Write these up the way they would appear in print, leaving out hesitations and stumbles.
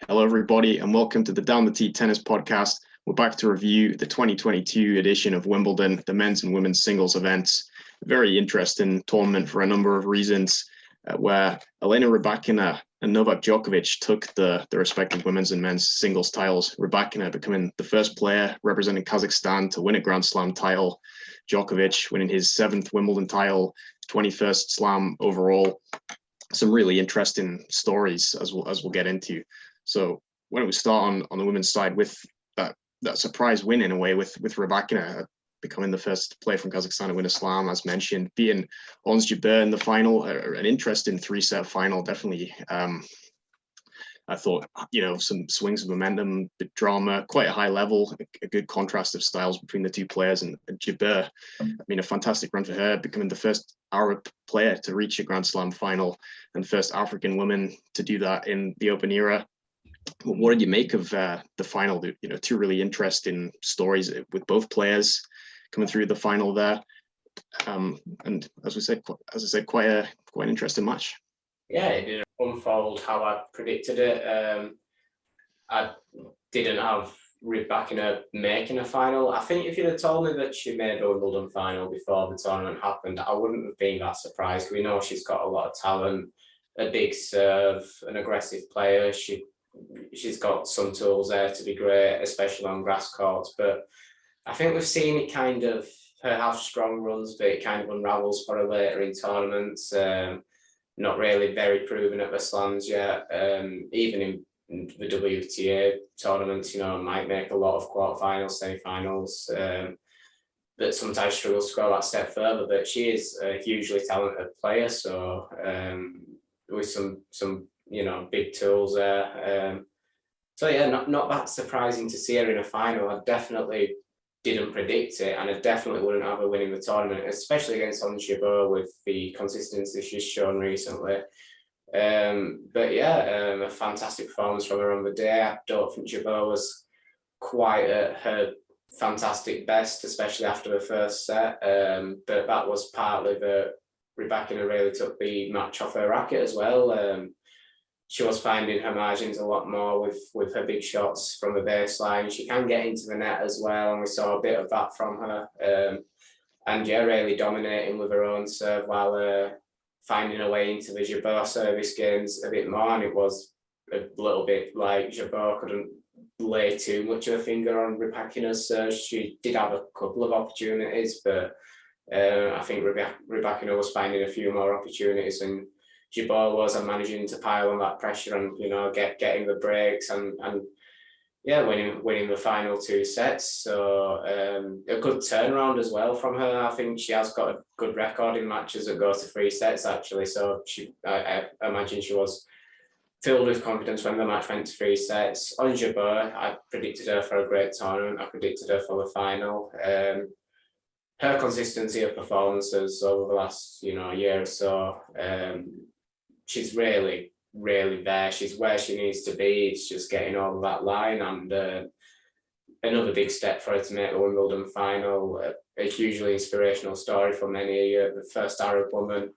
Hello, everybody, and welcome to the Down the Tee Tennis Podcast. We're back to review the 2022 edition of Wimbledon, the men's and women's singles events. A very interesting tournament for a number of reasons, where Elena Rybakina and Novak Djokovic took the respective women's and men's singles titles. Rybakina becoming the first player representing Kazakhstan to win a Grand Slam title. Djokovic winning his 7th Wimbledon title, 21st Slam overall. Some really interesting stories as we'll get into. So why don't we start on the women's side with that surprise win in a way with Rybakina becoming the first player from Kazakhstan to win a slam, as mentioned, beating Ons Jabeur in the final, an interesting 3-set final. Definitely, I thought, some swings of momentum, bit drama, quite a high level, a good contrast of styles between the two players. And Jabeur, a fantastic run for her, becoming the first Arab player to reach a Grand Slam final and first African woman to do that in the Open era. What did you make of the final? Two really interesting stories with both players coming through the final there, and as I said, quite an interesting match. Yeah, it didn't unfold how I predicted it. I didn't have Rybakina making a final. I think if you'd have told me that she made a Wimbledon final before the tournament happened, I wouldn't have been that surprised. We know she's got a lot of talent, a big serve, an aggressive player. She's got some tools there to be great, especially on grass courts. But I think we've seen it kind of her have strong runs, but it kind of unravels for her later in tournaments. Not really very proven at the slams yet. Even in the WTA tournaments, might make a lot of quarterfinals, semi-finals, but sometimes struggles to go that step further. But she is a hugely talented player, so with some big tools there. So yeah, not that surprising to see her in a final. I definitely didn't predict it, and I definitely wouldn't have her winning the tournament, especially against Ons Jabeur with the consistency she's shown recently. But yeah, a fantastic performance from her on the day. I don't think Jabeur was quite at her fantastic best, especially after the first set. But that was partly that Rybakina really took the match off her racket as well. She was finding her margins a lot more with her big shots from the baseline. She can get into the net as well, and we saw a bit of that from her. And yeah, really dominating with her own serve while finding her way into the Jabeur service games a bit more. And it was a little bit like Jabeur couldn't lay too much of a finger on Rybakina's serve. She did have a couple of opportunities, but I think Rybakina was finding a few more opportunities, and Jabeur was managing to pile on that pressure and getting the breaks and winning the final 2 sets. So a good turnaround as well from her. I think she has got a good record in matches that go to 3 sets actually. So I imagine she was filled with confidence when the match went to 3 sets. On Jabeur, I predicted her for a great tournament. I predicted her for the final. Her consistency of performances over the last year or so. She's really, really there. She's where she needs to be. It's just getting over that line, and another big step for her to make the Wimbledon final. A hugely inspirational story for many. The first Arab woman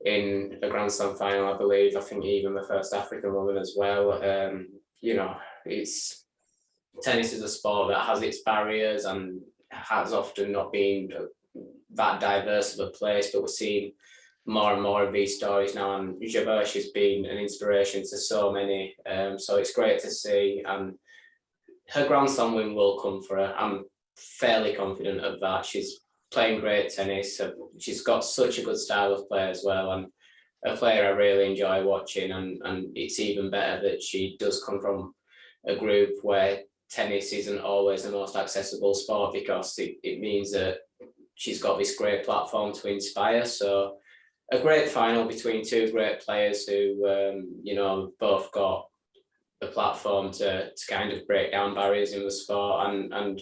in a Grand Slam final, I believe. I think even the first African woman as well. It's tennis is a sport that has its barriers and has often not been that diverse of a place, but we're seeing more and more of these stories now, and Jabeur, she's been an inspiration to so many, so it's great to see, and her Grand Slam win will come for her. I'm fairly confident of that. She's playing great tennis. She's got such a good style of play as well, and a player I really enjoy watching, and it's even better that she does come from a group where tennis isn't always the most accessible sport, because it means that she's got this great platform to inspire. So a great final between 2 great players who, both got the platform to kind of break down barriers in the sport. And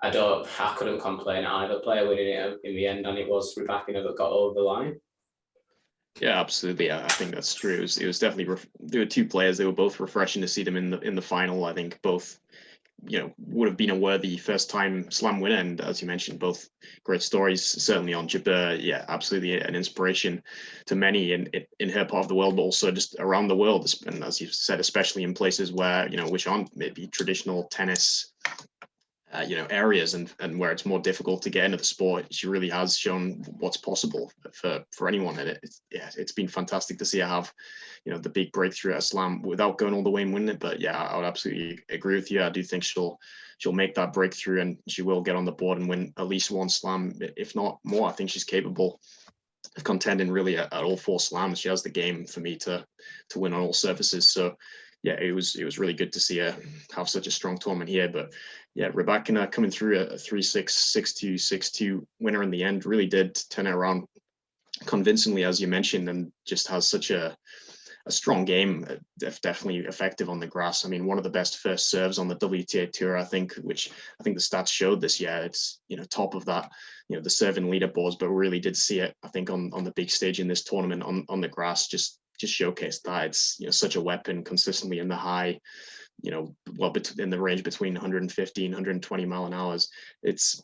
I couldn't complain at either player winning it in the end, and it was Rybakina that got over the line. Yeah, absolutely. I think that's true. It was definitely there were 2 players. They were both refreshing to see them in the final. I think both would have been a worthy first-time Slam winner. And as you mentioned, both great stories. Certainly on Jabeur, yeah, absolutely an inspiration to many in her part of the world, but also just around the world. And as you said, especially in places where which aren't maybe traditional tennis areas, and where it's more difficult to get into the sport. She really has shown what's possible for anyone. And it's been fantastic to see her have the big breakthrough at Slam without going all the way and winning it. But yeah, I would absolutely agree with you. I do think she'll make that breakthrough, and she will get on the board and win at least one Slam, if not more. I think she's capable of contending really at all 4 Slams. She has the game for me to win on all surfaces. So yeah, it was really good to see her have such a strong tournament here. But yeah, Rybakina coming through a 3-6, 6-2, 6-2 winner in the end really did turn it around convincingly, as you mentioned, and just has such a strong game, definitely effective on the grass. I mean, one of the best first serves on the WTA Tour, I think, which I think the stats showed this year. It's top of that, the serving leaderboards, but really did see it, I think, on the big stage in this tournament on the grass. Just showcased that it's such a weapon consistently in the high, in the range between 115, 120 mile an hour. It's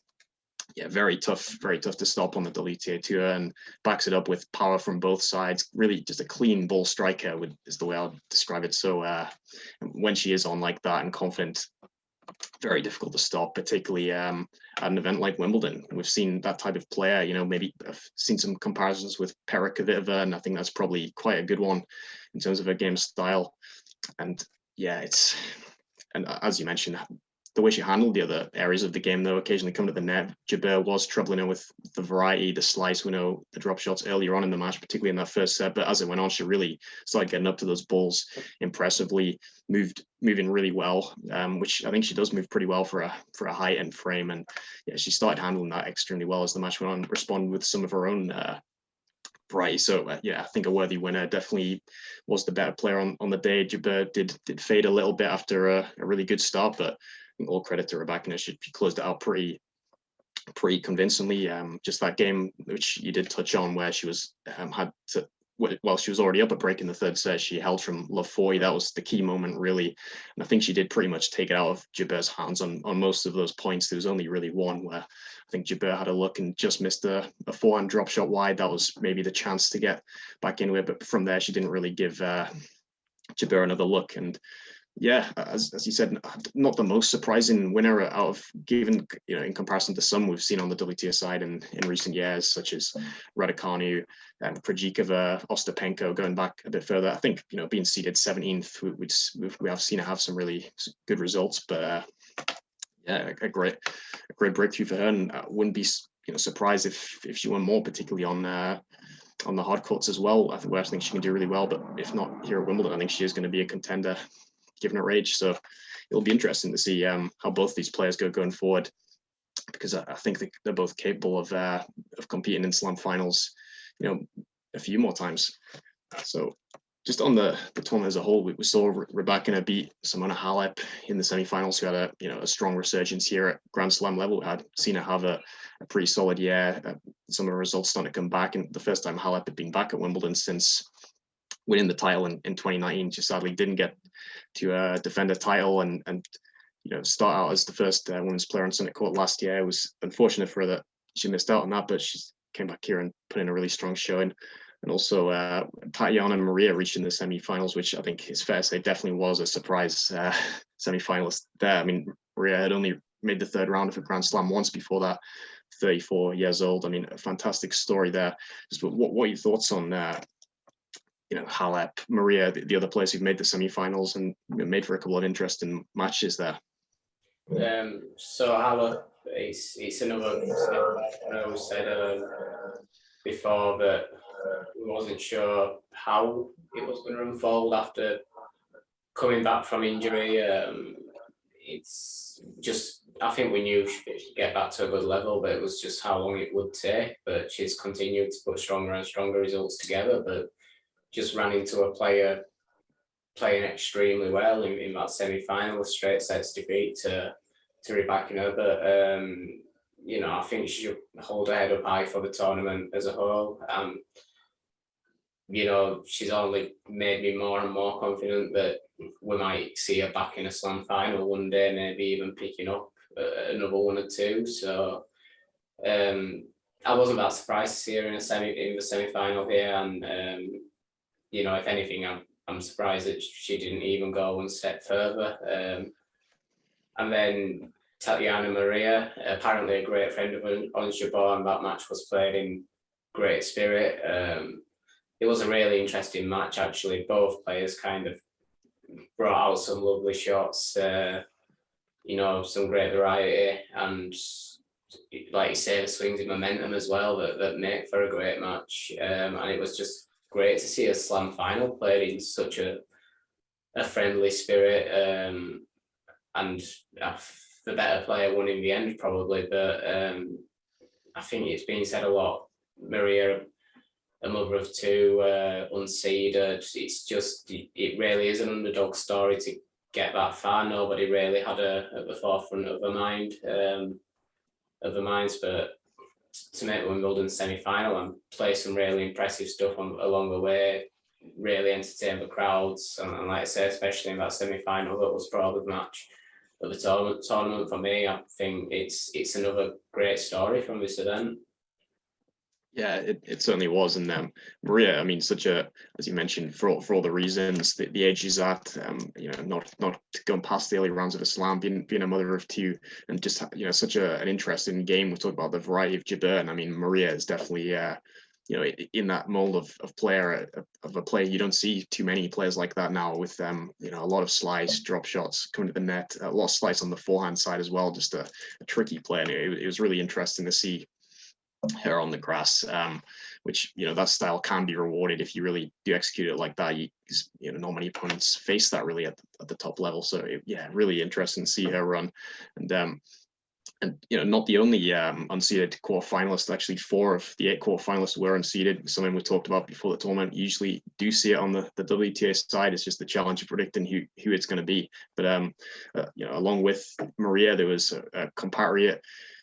very tough to stop on the WTA Tour, and backs it up with power from both sides. Really just a clean ball striker is the way I'll describe it. So when she is on like that and confident, very difficult to stop, particularly at an event like Wimbledon. We've seen that type of player, maybe I've seen some comparisons with Pera Kvitova, and I think that's probably quite a good one in terms of her game style. And yeah, and as you mentioned, the way she handled the other areas of the game, though, occasionally come to the net. Jabeur was troubling her with the variety, the slice, the drop shots earlier on in the match, particularly in that first set. But as it went on, she really started getting up to those balls impressively, moving really well, which I think she does move pretty well for a high end frame. And yeah, she started handling that extremely well as the match went on, responded with some of her own variety. So yeah, I think a worthy winner. Definitely was the better player on the day. Jabeur did fade a little bit after a really good start, but I think all credit to Rybakina. She closed it out pretty convincingly. Just that game, which you did touch on, where she was she was already up a break in the third set. She held from love 40. That was the key moment, really. And I think she did pretty much take it out of Jabeur's hands on most of those points. There was only really one where I think Jabeur had a look and just missed a forehand drop shot wide. That was maybe the chance to get back into it. But from there, she didn't really give Jabeur another look. And yeah, as you said, not the most surprising winner out of given, in comparison to some we've seen on the WTA side in recent years, such as Raducanu, Krejcikova, Ostapenko, going back a bit further. I think, being seeded 17th, we have seen her have some really good results, but yeah, a great breakthrough for her, and I wouldn't be surprised if she won more, particularly on the hard courts as well. I think she can do really well, but if not here at Wimbledon, I think she is going to be a contender given her age. So it'll be interesting to see how both these players going forward, because I think they're both capable of competing in Slam finals, a few more times. So just on the tournament as a whole, we saw Rybakina beat Simona Halep in the semifinals, who had a strong resurgence here at Grand Slam level. We had seen her have a pretty solid year. Some of the results starting to come back, and the first time Halep had been back at Wimbledon since winning the title in 2019. She sadly didn't get to defend a title and start out as the first women's player on Senate Court last year. It was unfortunate for her that she missed out on that, but she came back here and put in a really strong showing. And also Tatiana Maria reaching the semi-finals, which I think is fair to say definitely was a surprise semi-finalist there. I mean, Maria had only made the third round of a Grand Slam once before that, 34 years old. I mean, a fantastic story there. Just what are your thoughts on Halep, Maria, the other players who've made the semi-finals and made for a couple of interesting matches there? So Halep, it's another I was said before that we wasn't sure how it was going to unfold after coming back from injury. It's just, I think we knew she'd get back to a good level, but it was just how long it would take. But she's continued to put stronger and stronger results together, but just ran into a player playing extremely well in that semi-final with straight sets defeat to Rybakina. But I think she should hold her head up high for the tournament as a whole. She's only made me more and more confident that we might see her back in a slam final one day, maybe even picking up another one or two. So I wasn't that surprised to see her in the semi-final here, and you know, if anything, I'm surprised that she didn't even go one step further. And then Tatiana Maria, apparently a great friend of Ons Jabeur, and that match was played in great spirit. It was a really interesting match, actually. Both players kind of brought out some lovely shots, you know, some great variety, and like you say, the swings in momentum as well that make for a great match. And it was just great to see a slam final played in such a friendly spirit. And the better player won in the end, probably. But I think it's been said a lot. Maria, a mother of two, unseeded. It's just, it really is an underdog story to get that far. Nobody really had her at the forefront of their minds. But to make the Wimbledon semi-final and play some really impressive stuff along the way, really entertain the crowds, and like I say, especially in that semi-final, that was probably the match of the tournament for me. I think it's another great story from this event. Yeah, it certainly was. And Maria, I mean, such a, as you mentioned, for all the reasons, the age she's at, you know, not going past the early rounds of a slam, being a mother of two, and just, you know, such an interesting game. We talked about the variety of Jabeur, and I mean, Maria is definitely, you know, in that mold of player, of a player. You don't see too many players like that now, with you know, a lot of slice, drop shots coming to the net, a lot of slice on the forehand side as well. Just a tricky play, and it was really interesting to see her on the grass, which, you know, that style can be rewarded if you really do execute it like that. You know, not many opponents face that really at the top level. So yeah, really interesting to see her run. And you know, not the only unseeded quarterfinalist. Actually, 4 of the 8 quarterfinalists were unseeded. Something we talked about before the tournament. You usually do see it on the WTA side. It's just the challenge of predicting who it's going to be. But you know, along with Maria, there was a compatriot,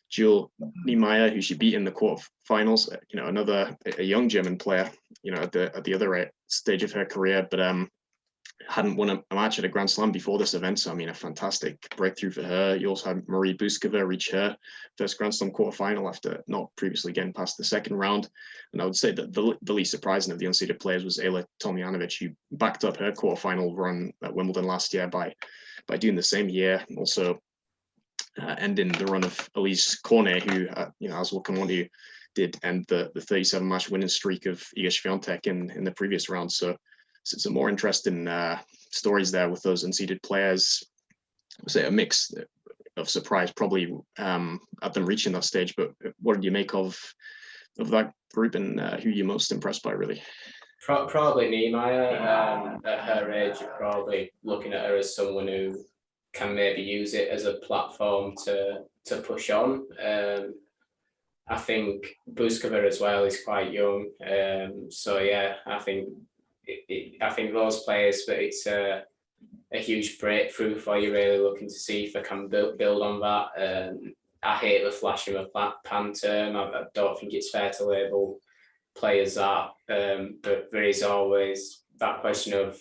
Jule Niemeyer, who she beat in the quarterfinals. You know, a young German player, you know, at the other stage of her career, but hadn't won a match at a Grand Slam before this event. So I mean, a fantastic breakthrough for her. You also had Marie Buskova reach her first Grand Slam quarterfinal after not previously getting past the second round. And I would say that the least surprising of the unseeded players was Ayla Tomljanovic, who backed up her quarterfinal run at Wimbledon last year by doing the same year. Also ending the run of Elise Cornet, who, you know, as we'll come on to, did end the 37 match winning streak of Iga Swiatek in the previous round. So some more interesting stories there with those unseeded players. I would say a mix of surprise, probably at them reaching that stage. But what did you make of that group, and who are you most impressed by, really? Probably Niemeyer. At her age, you're probably looking at her as someone who can maybe use it as a platform to push on. I think Buskova as well is quite young. So yeah, I think those players, but it's a huge breakthrough for you, really looking to see if they can build on that. I hate the flash of a pan term. I don't think it's fair to label players that, but there is always that question of,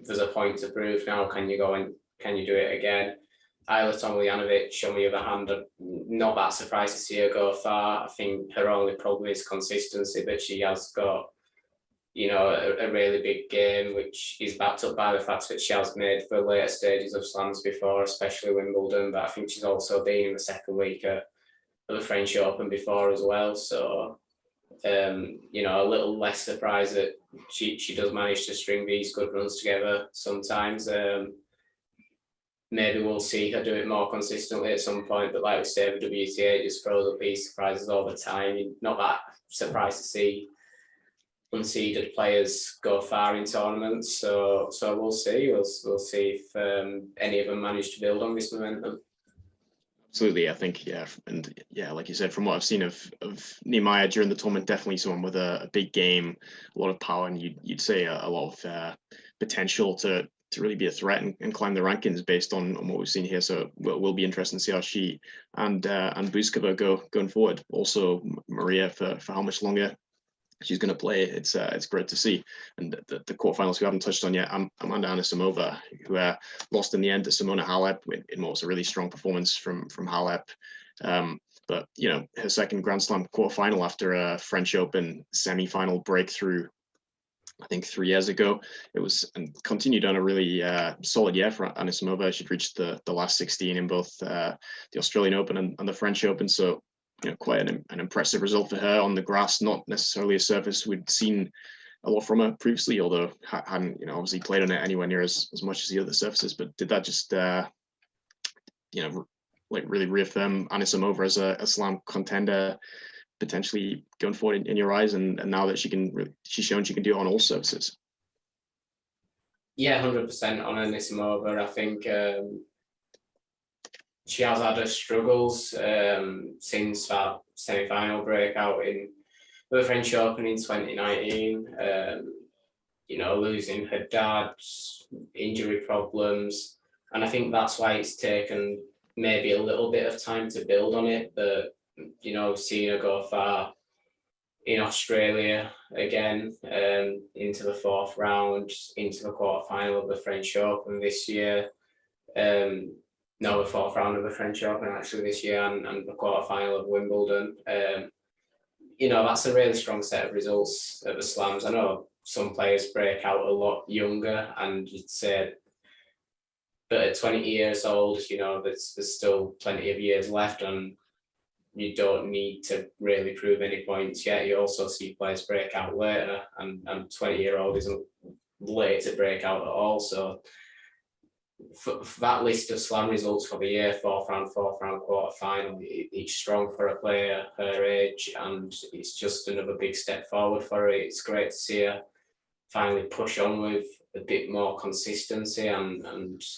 there's a point to prove now, can you go and can you do it again? Ayla Tomljanovic, on the other hand, I'm not that surprised to see her go far. I think her only problem is consistency, but she has got, you know, a really big game, which is backed up by the fact that she has made the later stages of slams before, especially Wimbledon. But I think she's also been in the second week of the French Open before as well. So, you know, a little less surprised that she does manage to string these good runs together sometimes. Maybe we'll see her do it more consistently at some point, but like we say, the WTA just throws up these surprises all the time. You're not that surprised to see unseeded players go far in tournaments. So we'll see. We'll see if any of them manage to build on this momentum. Absolutely, I think, yeah, and yeah, like you said, from what I've seen of Niemeyer during the tournament, definitely someone with a big game, a lot of power, and you'd say a lot of potential to really be a threat and climb the rankings based on what we've seen here. So we'll be interested to see how she and Buskova going forward. Also Maria for how much longer she's going to play. It's great to see. And the quarterfinals we haven't touched on yet, Amanda Anisimova, who lost in the end to Simona Halep in what was a really strong performance from Halep. But her second Grand Slam quarterfinal after a French Open semi-final breakthrough, I think 3 years ago. It was, and continued on a really solid year for Anisimova. She'd reached the last 16 in both the Australian Open and the French Open. So quite an impressive result for her on the grass. Not necessarily a surface we'd seen a lot from her previously, although hadn't obviously played on it anywhere near as much as the other surfaces. But did that just really reaffirm Anisimova as a slam contender potentially going forward in your eyes, and now that she's shown she can do it on all surfaces? Yeah, 100% on Anisimova. I think she has had her struggles since that semi-final breakout in the French Open in 2019. Losing her dad, injury problems, and I think that's why it's taken maybe a little bit of time to build on it. But seeing her go far in Australia again, into the fourth round, into the quarterfinal of the French Open this year. The fourth round of the French Open actually this year, and the quarterfinal of Wimbledon. That's a really strong set of results at the Slams. I know some players break out a lot younger, and you'd say, but at 20 years old, there's still plenty of years left, and you don't need to really prove any points yet. You also see players break out later, and 20-year-old isn't late to break out at all. So for that list of slam results for the year, fourth round, quarterfinal, it's strong for a player her age, and it's just another big step forward for her. It's great to see her finally push on with a bit more consistency, and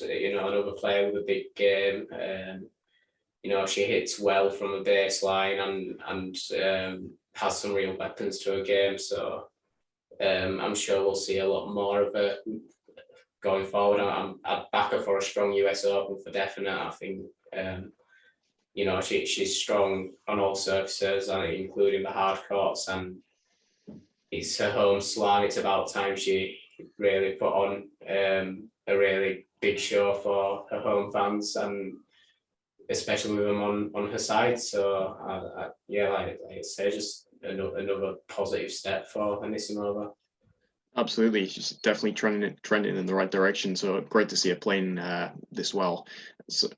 another player with a big game. She hits well from a baseline and has some real weapons to her game. So I'm sure we'll see a lot more of her going forward. I'd back her for a strong US Open for definite. I think she's strong on all surfaces, including the hard courts, and it's her home slam. It's about time she really put on a really big show for her home fans, and especially with them on her side. So like I say, just another positive step for Anisimova. Absolutely, she's definitely trending in the right direction. So great to see her playing this well. So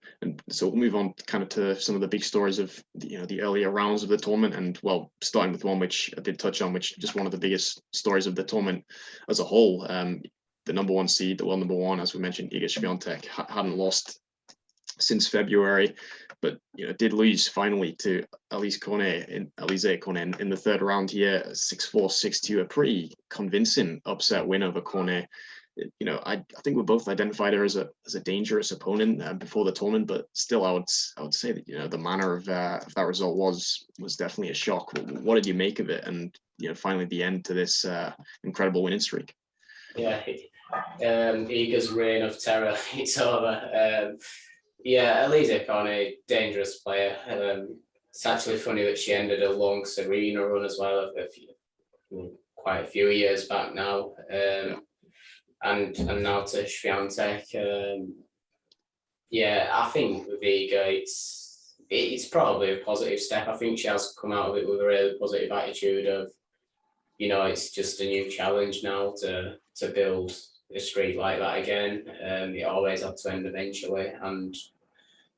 we'll move on kind of to some of the big stories of the earlier rounds of the tournament, and starting with one which I did touch on, which just one of the biggest stories of the tournament as a whole. The number one seed, the world number one, as we mentioned, Iga Swiatek, hadn't lost since February, but did lose finally to Alizé Cornet in the third round here, 6-4, 6-2, a pretty convincing upset win over Cornet. I think we both identified her as a dangerous opponent before the tournament, but still, I would say that the manner of that result was definitely a shock. What did you make of it, and finally the end to this incredible winning streak? Yeah, Iga's reign of terror, it's over. Alizé Cornet, dangerous player. It's actually funny that she ended a long Serena run as well, quite a few years back now. And now to Swiatek. I think with Iga, it's probably a positive step. I think she has come out of it with a really positive attitude of, it's just a new challenge now to build a streak like that again. It always had to end eventually, and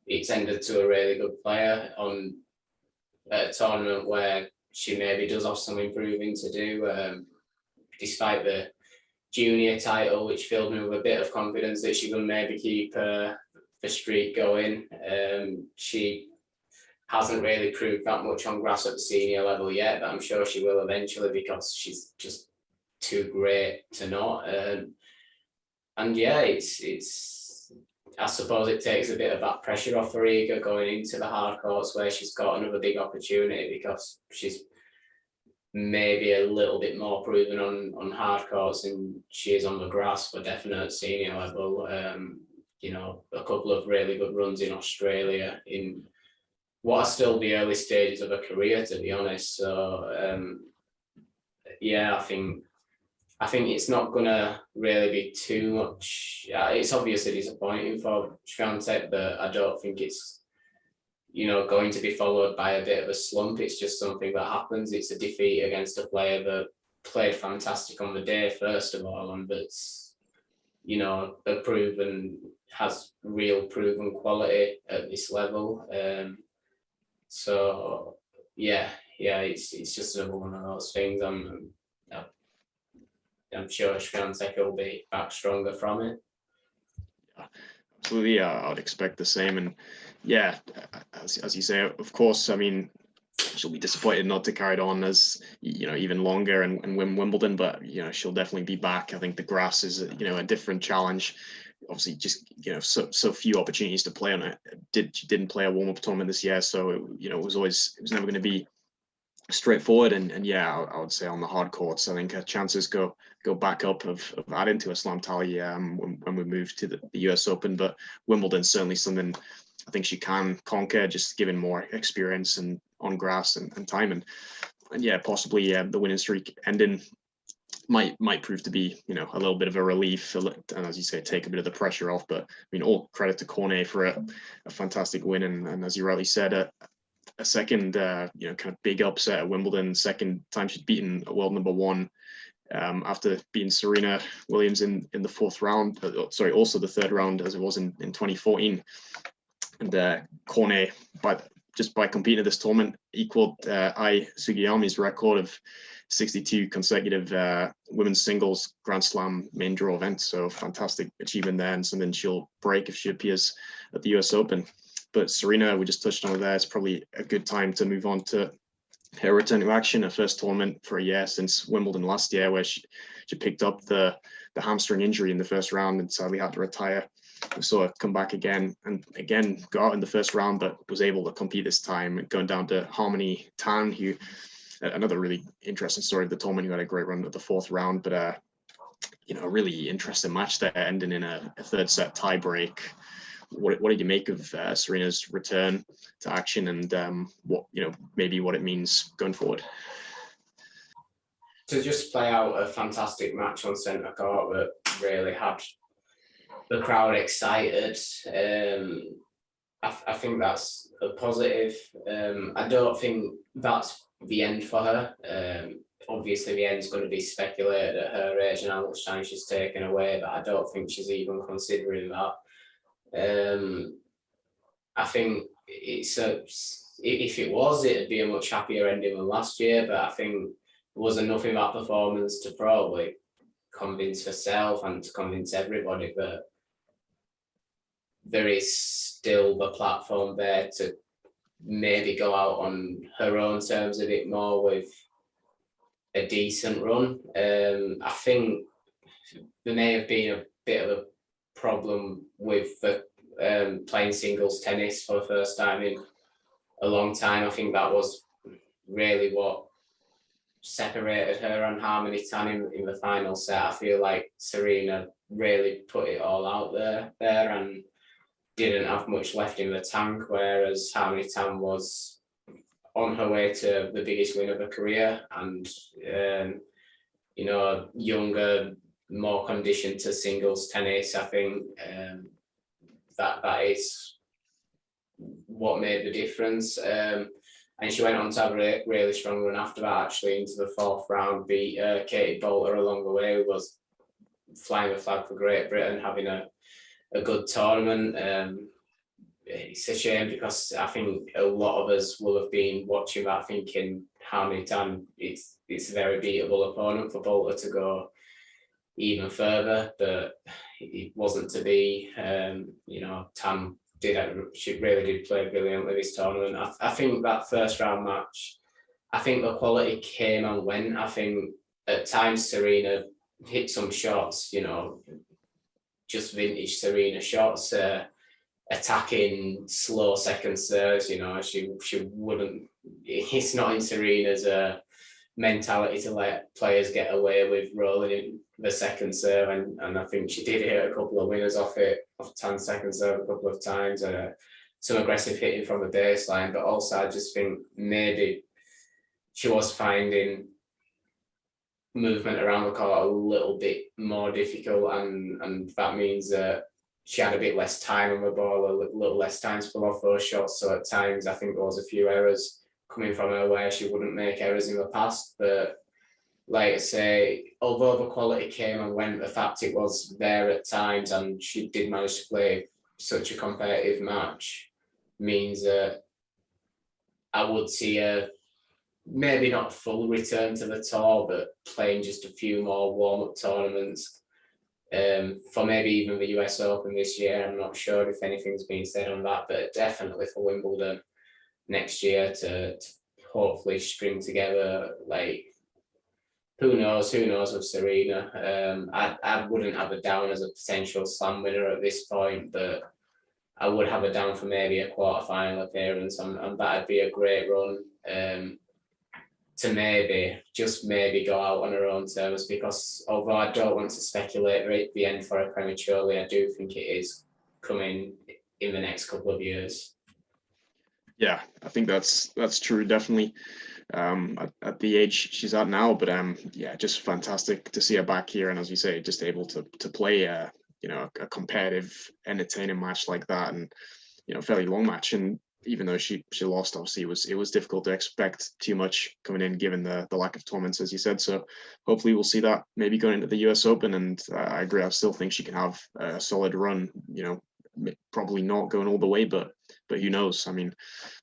it's ended to a really good player at a tournament where she maybe does have some improving to do. Despite the junior title, which filled me with a bit of confidence that she will maybe keep the streak going. She hasn't really proved that much on grass at the senior level yet, but I'm sure she will eventually, because she's just too great to not. It's I suppose it takes a bit of that pressure off for Iga going into the hard courts, where she's got another big opportunity, because she's maybe a little bit more proven on hard courts than she is on the grass for definite senior level. A couple of really good runs in Australia in what are still the early stages of her career, to be honest. So yeah, I think it's not gonna really be too much. It's obviously disappointing for Swiatek, but I don't think it's, you know, going to be followed by a bit of a slump. It's just something that happens. It's a defeat against a player that played fantastic on the day, first of all, and that's, you know, has real proven quality at this level. So yeah, it's just another one of those things. I'm sure Swiatek will be back stronger from it. Yeah, absolutely. I would expect the same. And yeah, as you say, of course, I mean, she'll be disappointed not to carry it on as, you know, even longer and win Wimbledon, but, you know, she'll definitely be back. I think the grass is, you know, a different challenge. Obviously, just, you know, so few opportunities to play on it. She didn't play a warm-up tournament this year, so it was never going to be straightforward. And yeah, I would say on the hard courts, I think her chances go back up of adding to a slam tally when we move to the US Open. But Wimbledon's certainly something I think she can conquer, just given more experience and on grass and time. And yeah, possibly the winning streak ending might prove to be, you know, a little bit of a relief, and as you say, take a bit of the pressure off. But I mean, all credit to Cornet for a fantastic win, and as you rightly said, a second, you know, kind of big upset at Wimbledon. Second time she'd beaten world number one, after beating Serena Williams in the fourth round. Sorry, also the third round, as it was in 2014. And Cornet, just by competing at this tournament, equaled Ai Sugiyami's record of 62 consecutive women's singles Grand Slam main draw events. So fantastic achievement there, and something she'll break if she appears at the US Open. But Serena, we just touched on it there. It's probably a good time to move on to her return to action, her first tournament for a year since Wimbledon last year, where she picked up the hamstring injury in the first round and sadly had to retire. We saw her come back again go out in the first round, but was able to compete this time, going down to Harmony Tan, who, another really interesting story of the tournament, who had a great run at the fourth round. But you know, a really interesting match there, ending in a third set tie break. What did you make of Serena's return to action, and what, you know, maybe what it means going forward? To just play out a fantastic match on centre court that really had the crowd excited. I think that's a positive. I don't think that's the end for her. Obviously, the end's going to be speculated at her age and how much time she's taken away, but I don't think she's even considering that. I think if it was, it'd be a much happier ending than last year, but I think there was enough in that performance to probably convince herself and to convince everybody that there is still the platform there to maybe go out on her own terms a bit more with a decent run. I think there may have been a bit of a problem with the playing singles tennis for the first time in a long time. I think that was really what separated her and Harmony Tan in the final set. I feel like Serena really put it all out there and didn't have much left in the tank, whereas Harmony Tan was on her way to the biggest win of her career, and you know, younger, more conditioned to singles tennis. I think that is what made the difference. And she went on to have a really strong run after that, actually, into the fourth round, beat Katie Boulter along the way, who was flying the flag for Great Britain, having a good tournament. It's a shame because I think a lot of us will have been watching that thinking, how many times it's a very beatable opponent for Boulter to go even further, but it wasn't to be. You know, Tan she really did play brilliantly this tournament. I think that first round match, I think the quality came and went. I think at times Serena hit some shots, you know, just vintage Serena shots, attacking slow second serves. You know, she wouldn't. It's not in Serena's mentality to let players get away with rolling in the second serve, and I think she did hit a couple of winners off 10 second serve a couple of times, and some aggressive hitting from the baseline. But also, I just think maybe she was finding movement around the court a little bit more difficult, and that means that she had a bit less time on the ball, a little less time to pull off those shots. So at times, I think there was a few errors coming from her where she wouldn't make errors in the past. But like I say, although the quality came and went, the fact it was there at times and she did manage to play such a competitive match means that I would see a maybe not a full return to the tour, but playing just a few more warm-up tournaments for maybe even the US Open this year. I'm not sure if anything's been said on that, but definitely for Wimbledon next year to hopefully string together, like, who knows with Serena. I wouldn't have her down as a potential slam winner at this point, but I would have her down for maybe a quarter-final appearance, and that'd be a great run to maybe go out on her own terms, because although I don't want to speculate right at the end for her prematurely, I do think it is coming in the next couple of years. Yeah, I think that's true, definitely. At the age she's at now, but yeah, just fantastic to see her back here, and as you say, just able to play a competitive, entertaining match like that, and fairly long match. And even though she lost, obviously it was difficult to expect too much coming in, given the lack of tournaments, as you said. So hopefully we'll see that maybe going into the US Open, and I agree, I still think she can have a solid run. Probably not going all the way, but who knows? I mean,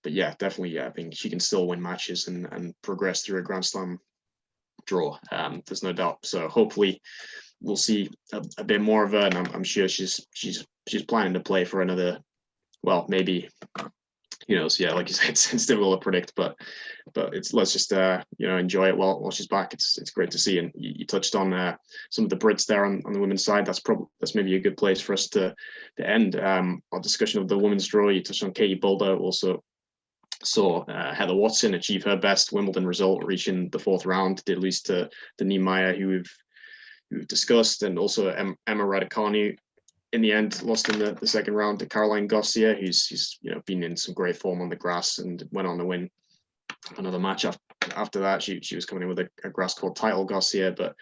but yeah, definitely, yeah, I think she can still win matches and progress through a Grand Slam draw. There's no doubt. So hopefully we'll see a bit more of her, and I'm sure she's planning to play for another, well, maybe, so yeah, like you said, it's difficult to predict, but let's just enjoy it while she's back. It's great to see. And you touched on some of the Brits there on the women's side. That's maybe a good place for us to end our discussion of the women's draw. You touched on Katie Boulder, also saw Heather Watson achieve her best Wimbledon result, reaching the fourth round. Did lose to Niemeyer, who we've discussed, and also Emma Raducanu. In the end, lost in the second round to Caroline Garcia, who's been in some great form on the grass and went on to win another match after that. She was coming in with a grass court title, Garcia, but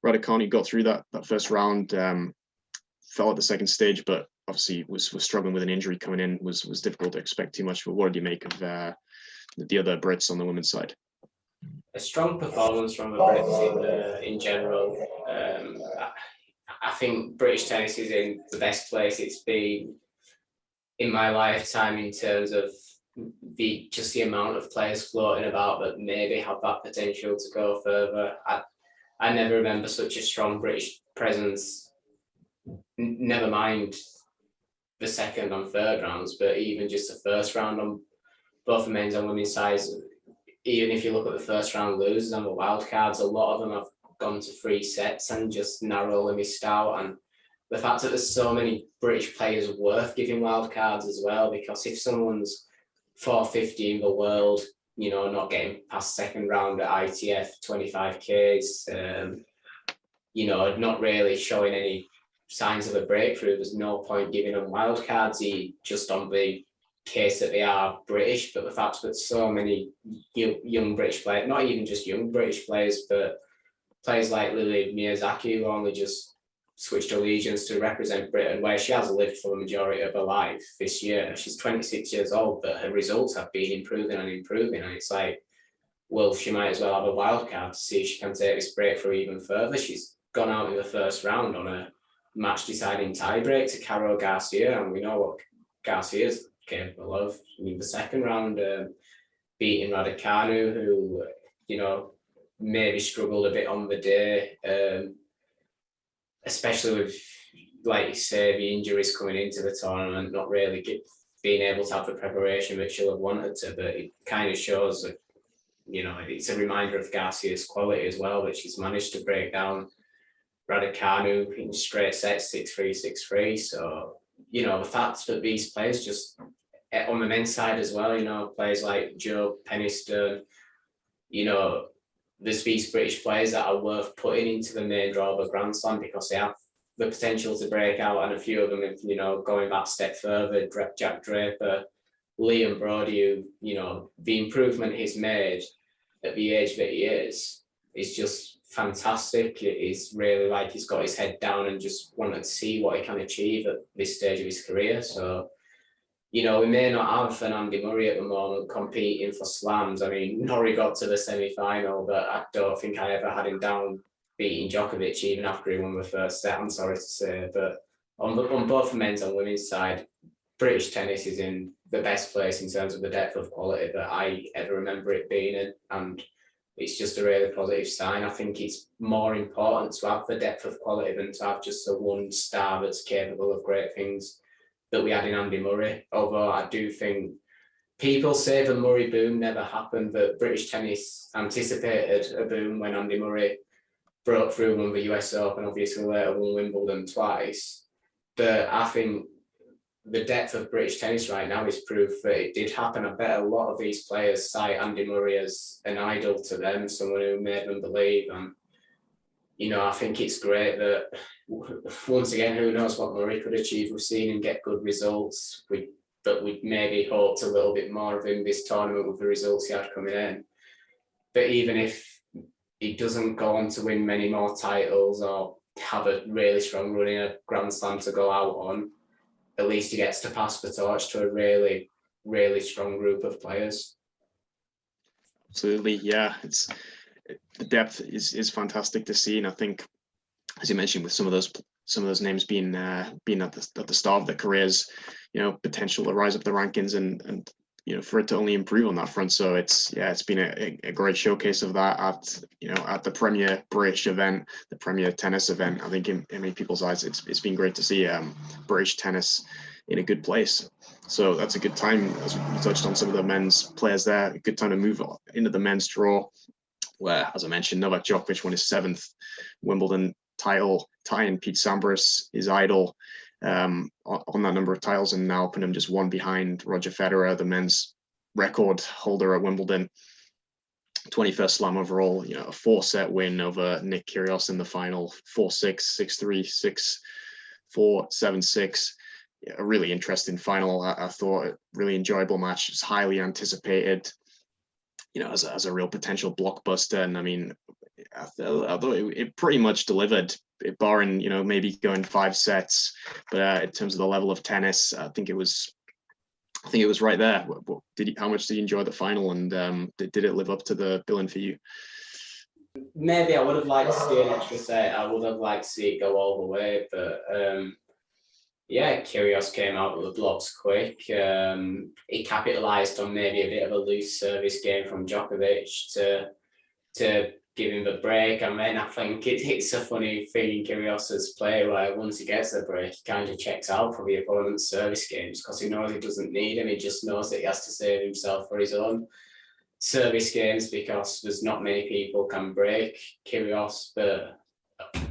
Raducanu got through that first round, fell at the second stage, but obviously was struggling with an injury coming in. Was difficult to expect too much. But what did you make of the other Brits on the women's side? A strong performance from the Brits in general. I think British tennis is in the best place it's been in my lifetime in terms of the amount of players floating about that maybe have that potential to go further. I never remember such a strong British presence, never mind the second and third rounds, but even just the first round on both the men's and women's sides. Even if you look at the first round losers and the wild cards, a lot of them have gone to 3 sets and just narrowly missed out. And the fact that there's so many British players worth giving wild cards as well, because if someone's 450 in the world, not getting past second round at ITF 25Ks, not really showing any signs of a breakthrough, there's no point giving them wild cards, just on the case that they are British. But the fact that so many young British players, not even just young British players, but players like Lily Miyazaki, who only just switched allegiance to represent Britain, where she has lived for the majority of her life this year. She's 26 years old, but her results have been improving. And it's like, well, she might as well have a wild card to see if she can take this breakthrough even further. She's gone out in the first round on a match-deciding tiebreak to Caro Garcia, and we know what Garcia's capable of. The second round, beating Raducanu, who, maybe struggled a bit on the day, especially with, like you say, the injuries coming into the tournament, not really being able to have the preparation that she'll have wanted to. But it kind of shows that, it's a reminder of Garcia's quality as well, that she's managed to break down Raducanu in straight sets, 6-3, 6-3. So, the fact that these players just, on the men's side as well, players like Joe Penniston, there's these British players that are worth putting into the main draw of a Grand Slam because they have the potential to break out, and a few of them, going that step further. Jack Draper, Liam Brody, who, the improvement he's made at the age that he is just fantastic. He's really like he's got his head down and just wanted to see what he can achieve at this stage of his career. So, you know, we may not have an Andy Murray at the moment competing for slams. I mean, Nori got to the semi-final, but I don't think I ever had him down beating Djokovic even after he won the first set, I'm sorry to say. But on both the men's and women's side, British tennis is in the best place in terms of the depth of quality that I ever remember it being in. And it's just a really positive sign. I think it's more important to have the depth of quality than to have just the one star that's capable of great things that we had in Andy Murray. Although I do think people say the Murray boom never happened, but British tennis anticipated a boom when Andy Murray broke through, won the US Open, obviously later won Wimbledon twice. But I think the depth of British tennis right now is proof that it did happen. I bet a lot of these players cite Andy Murray as an idol to them, someone who made them believe. And, you know, I think it's great that, once again, who knows what Murray could achieve. We've seen him get good results, but we'd maybe hoped a little bit more of him this tournament with the results he had coming in. But even if he doesn't go on to win many more titles or have a really strong run in a Grand Slam to go out on, at least he gets to pass the torch to a really, really strong group of players. Absolutely, yeah. The depth is fantastic to see, and I think, as you mentioned, with some of those names being at the start of their careers, you know, potential to rise up the rankings and you know, for it to only improve on that front. So it's been a great showcase of that at the premier British event, the premier tennis event. I think in many people's eyes, it's been great to see British tennis in a good place. So that's a good time, as we touched on some of the men's players there, a good time to move into the men's draw, where, as I mentioned, Novak Djokovic won his 7th Wimbledon title, tying Pete Sampras, his idol, on that number of titles, and now putting him just one behind Roger Federer, the men's record holder at Wimbledon. 21st slam overall, you know, a 4-set win over Nick Kyrgios in the final, 4-6, 6-3, 6-4, 7-6. Yeah, a really interesting final. I thought a really enjoyable match. It's highly anticipated, you know, as a real potential blockbuster. And I mean, although it pretty much delivered, barring, you know, maybe going 5 sets, but in terms of the level of tennis, I think it was right there. How much did you enjoy the final, and did it live up to the billing for you? Maybe I would have liked to see an extra set. I would have liked to see it go all the way, but yeah, Kyrgios came out with the blocks quick. He capitalised on maybe a bit of a loose service game from Djokovic to give him the break. I mean, I think it's a funny thing in Kyrgios's play where once he gets the break, he kind of checks out for the opponent's service games because he knows he doesn't need him. He just knows that he has to save himself for his own service games because there's not many people can break Kyrgios. But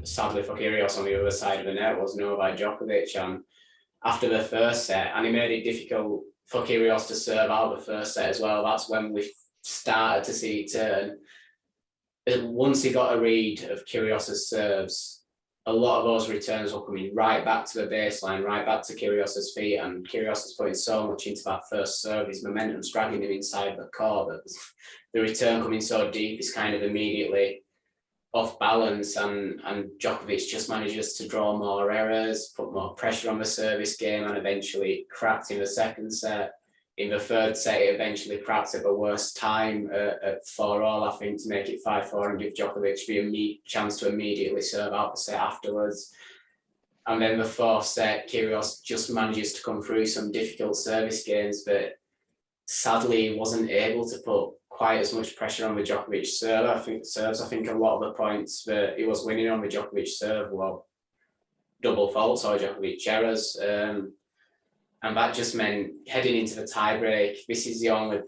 sadly for Kyrgios, on the other side of the net was Novak Djokovic. And after the first set, and he made it difficult for Kyrgios to serve out the first set as well, that's when we started to see it turn. Once he got a read of Kyrgios's serves, a lot of those returns were coming right back to the baseline, right back to Kyrgios's feet, and Kyrgios is putting so much into that first serve. His momentum's dragging him inside the court, but the return coming so deep is kind of immediately off balance, and Djokovic just manages to draw more errors, put more pressure on the service game, and eventually cracked in the second set. In the third set, it eventually cracked at the worst time at 4-all, I think, to make it 5-4 and give Djokovic the chance to immediately serve out the set afterwards. And then the fourth set, Kyrgios just manages to come through some difficult service games, but sadly he wasn't able to put quite as much pressure on the Djokovic serve. I think a lot of the points that he was winning on the Djokovic serve were double faults or Djokovic errors. And that just meant heading into the tiebreak, this is the only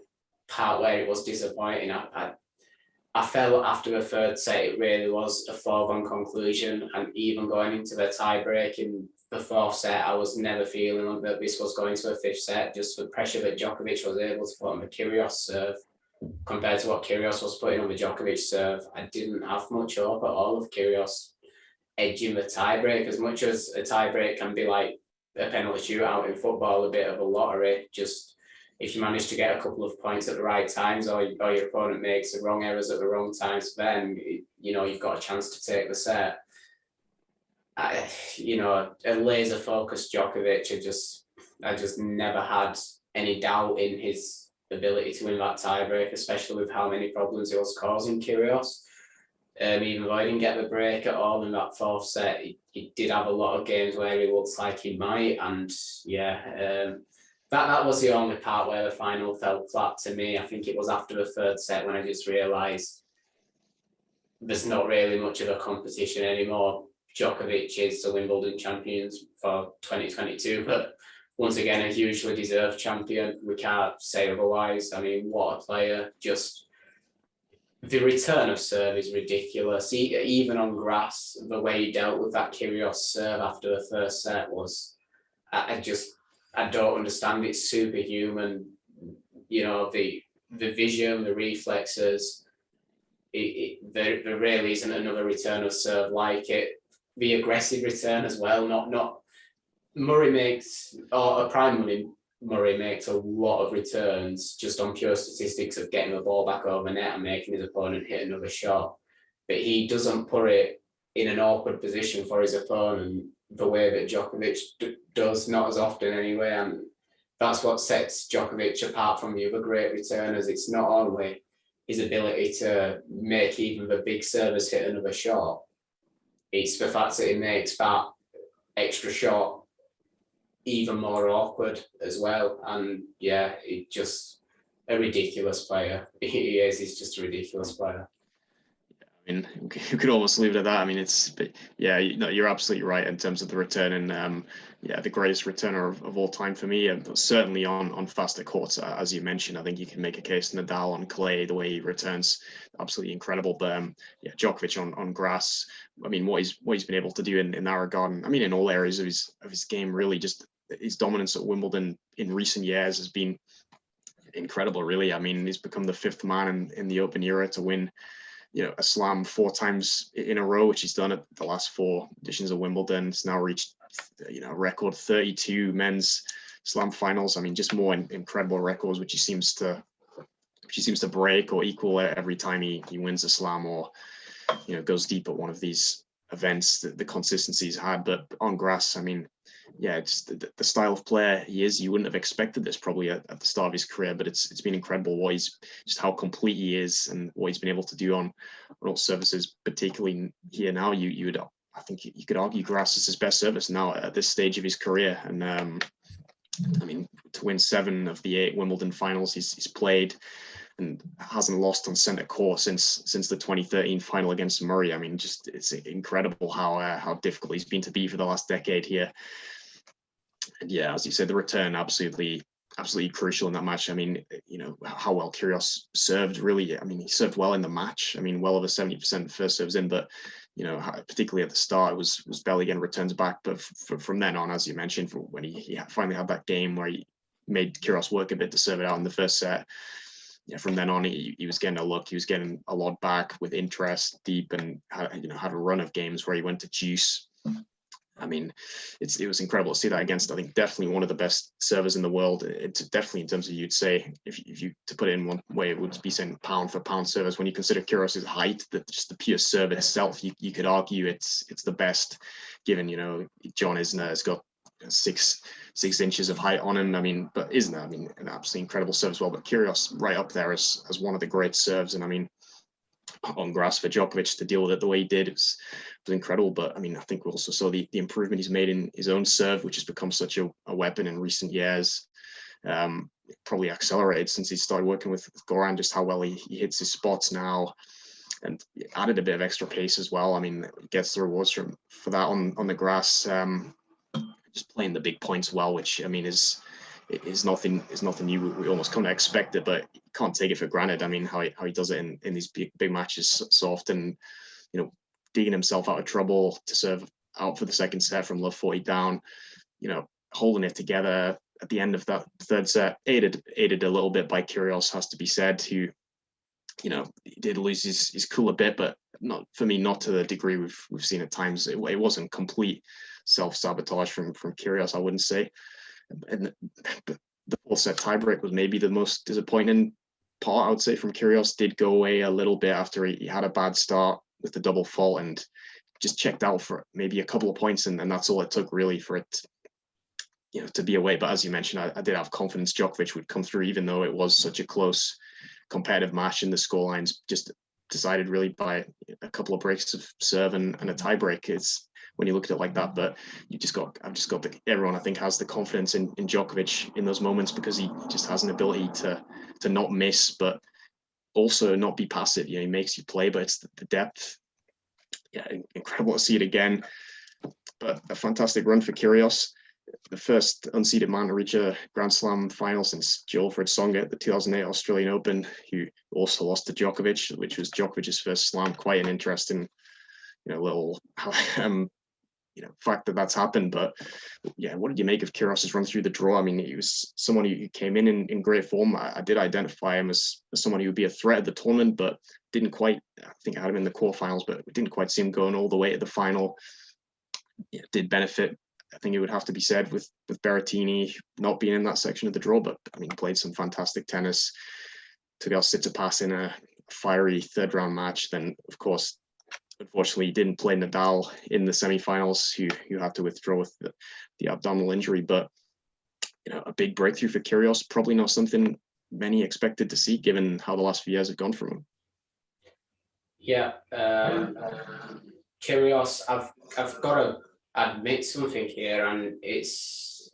part where it was disappointing. I felt after the third set, it really was a foregone conclusion. And even going into the tiebreak in the fourth set, I was never feeling that this was going to a fifth set, just the pressure that Djokovic was able to put on the Kyrgios serve compared to what Kyrgios was putting on the Djokovic serve. I didn't have much hope at all of Kyrgios edging the tiebreak. As much as a tiebreak can be like a penalty shootout in football, a bit of a lottery, just if you manage to get a couple of points at the right times, or your opponent makes the wrong errors at the wrong times, then you've got a chance to take the set. A laser focused Djokovic, I just never had any doubt in his ability to win that tiebreak, especially with how many problems he was causing Kyrgios. Even though he didn't get the break at all in that fourth set, he did have a lot of games where he looks like he might. And that was the only part where the final fell flat to me. I think it was after the third set when I just realised there's not really much of a competition anymore. Djokovic is the Wimbledon champions for 2022, but once again, a hugely deserved champion. We can't say otherwise. I mean, what a player. Just the return of serve is ridiculous. Even on grass, the way he dealt with that Kyrgios serve after the first set was, I don't understand. It's superhuman. The vision, the reflexes. There really isn't another return of serve like it. The aggressive return as well. Not Murray makes, or a prime Murray makes a lot of returns just on pure statistics of getting the ball back over net and making his opponent hit another shot. But he doesn't put it in an awkward position for his opponent the way that Djokovic does, not as often anyway. And that's what sets Djokovic apart from the other great returners. It's not only his ability to make even the big servers hit another shot, it's the fact that he makes that extra shot even more awkward as well. And yeah, it's just a ridiculous player. He's just a ridiculous player. I mean, you could almost leave it at that. I mean, you're absolutely right in terms of the return, and the greatest returner of all time for me, and certainly on faster courts, as you mentioned. I think you can make a case Nadal on clay, the way he returns, absolutely incredible. But Djokovic on grass, I mean, what he's been able to do in that regard, and I mean, in all areas of his game, really, just his dominance at Wimbledon in recent years has been incredible, really. I mean, he's become the fifth man in the Open era to win a slam 4 times in a row, which he's done at the last 4 editions of Wimbledon. It's now reached a record 32 men's slam finals. I mean, just more incredible records, which he seems to break or equal every time he wins a slam or goes deep at one of these events. The consistency he's had. But on grass, I mean, it's the style of player he is. You wouldn't have expected this probably at the start of his career, but it's been incredible just how complete he is and what he's been able to do on all surfaces, particularly here now. I think you could argue grass is his best surface now at this stage of his career. And I mean, to win 7 of the 8 Wimbledon finals he's played and hasn't lost on centre court since the 2013 final against Murray. I mean, just it's incredible how difficult he's been to beat for the last decade here. And as you said, the return absolutely crucial in that match. I mean, how well Kyrgios served, really. I mean, he served well in the match. I mean, well over 70% first serves in, but particularly at the start, was barely getting returns back. But from then on, as you mentioned, when he finally had that game where he made Kyrgios work a bit to serve it out in the first set, from then on, he was getting a look. He was getting a lot back with interest, deep, and had a run of games where he went to juice. I mean, it was incredible to see that against, I think, definitely one of the best servers in the world. It's definitely, in terms of, you'd say, if you to put it in one way, it would be saying pound for pound servers. When you consider Kyrgios' height, just the pure serve itself, you could argue it's the best, given John Isner has got 6 inches of height on him. I mean, but Isner, an absolutely incredible serve as well. But Kyrgios right up there as one of the great serves. And I mean, on grass for Djokovic to deal with it the way he did, it was incredible. But I mean, I think we also saw the improvement he's made in his own serve, which has become such a weapon in recent years. Probably accelerated since he started working with Goran, just how well he hits his spots now, and added a bit of extra pace as well. I mean, gets the rewards for that on the grass. Just playing the big points well, which I mean is nothing new. We almost come to expect it, but you can't take it for granted. I mean, how he does it in these big matches so often, digging himself out of trouble to serve out for the second set from love 40 down, holding it together at the end of that third set, aided a little bit by Kyrgios, has to be said, who he did lose his cool a bit, but not to the degree we've seen at times. It wasn't complete self-sabotage from Kyrgios, I wouldn't say. And the fourth set tiebreak was maybe the most disappointing part, I would say, from Kyrgios. Did go away a little bit after he had a bad start with the double fault and just checked out for maybe a couple of points, and that's all it took really for it, to be away. But as you mentioned, I did have confidence Djokovic would come through, even though it was such a close competitive match and the scorelines just decided really by a couple of breaks of serve and a tiebreak. It's when you look at it like that, but everyone I think has the confidence in Djokovic in those moments, because he just has an ability to not miss, but also not be passive. He makes you play, but it's the depth. Yeah, incredible to see it again. But a fantastic run for Kyrgios, the first unseeded man to reach a Grand Slam final since Wilfried Tsonga at the 2008 Australian Open, who also lost to Djokovic, which was Djokovic's first slam. Quite an interesting, little fact that that's happened. But yeah, what did you make of Kyrgios's run through the draw? I mean, he was someone who came in great form. I did identify him as someone who would be a threat at the tournament, but didn't quite. I think I had him in the quarterfinals, but we didn't quite see him going all the way to the final. Did benefit, I think it would have to be said, with Berrettini not being in that section of the draw, but I mean, played some fantastic tennis. Took out Tsitsipas in a fiery third round match. Then, of course, unfortunately, he didn't play Nadal in the semi-finals, who had to withdraw with the abdominal injury. But a big breakthrough for Kyrgios, probably not something many expected to see, given how the last few years have gone for him. Yeah, Kyrgios, I've got to admit something here, and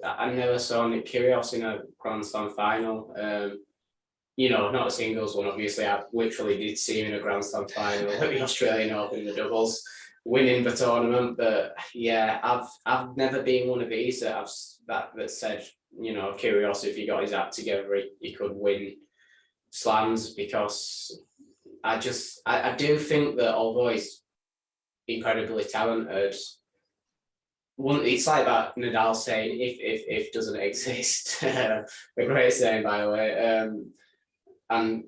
I never saw Nick Kyrgios in a Grand Slam final. Not a singles one, obviously. I literally did see him in a Grand Slam final at the Australian Open in the doubles, winning the tournament. But yeah, I've never been one of these that said, Kyrgios, if he got his act together, he could win slams, because I do think that although he's incredibly talented, it's like that Nadal saying, if doesn't exist. A great saying, by the way. And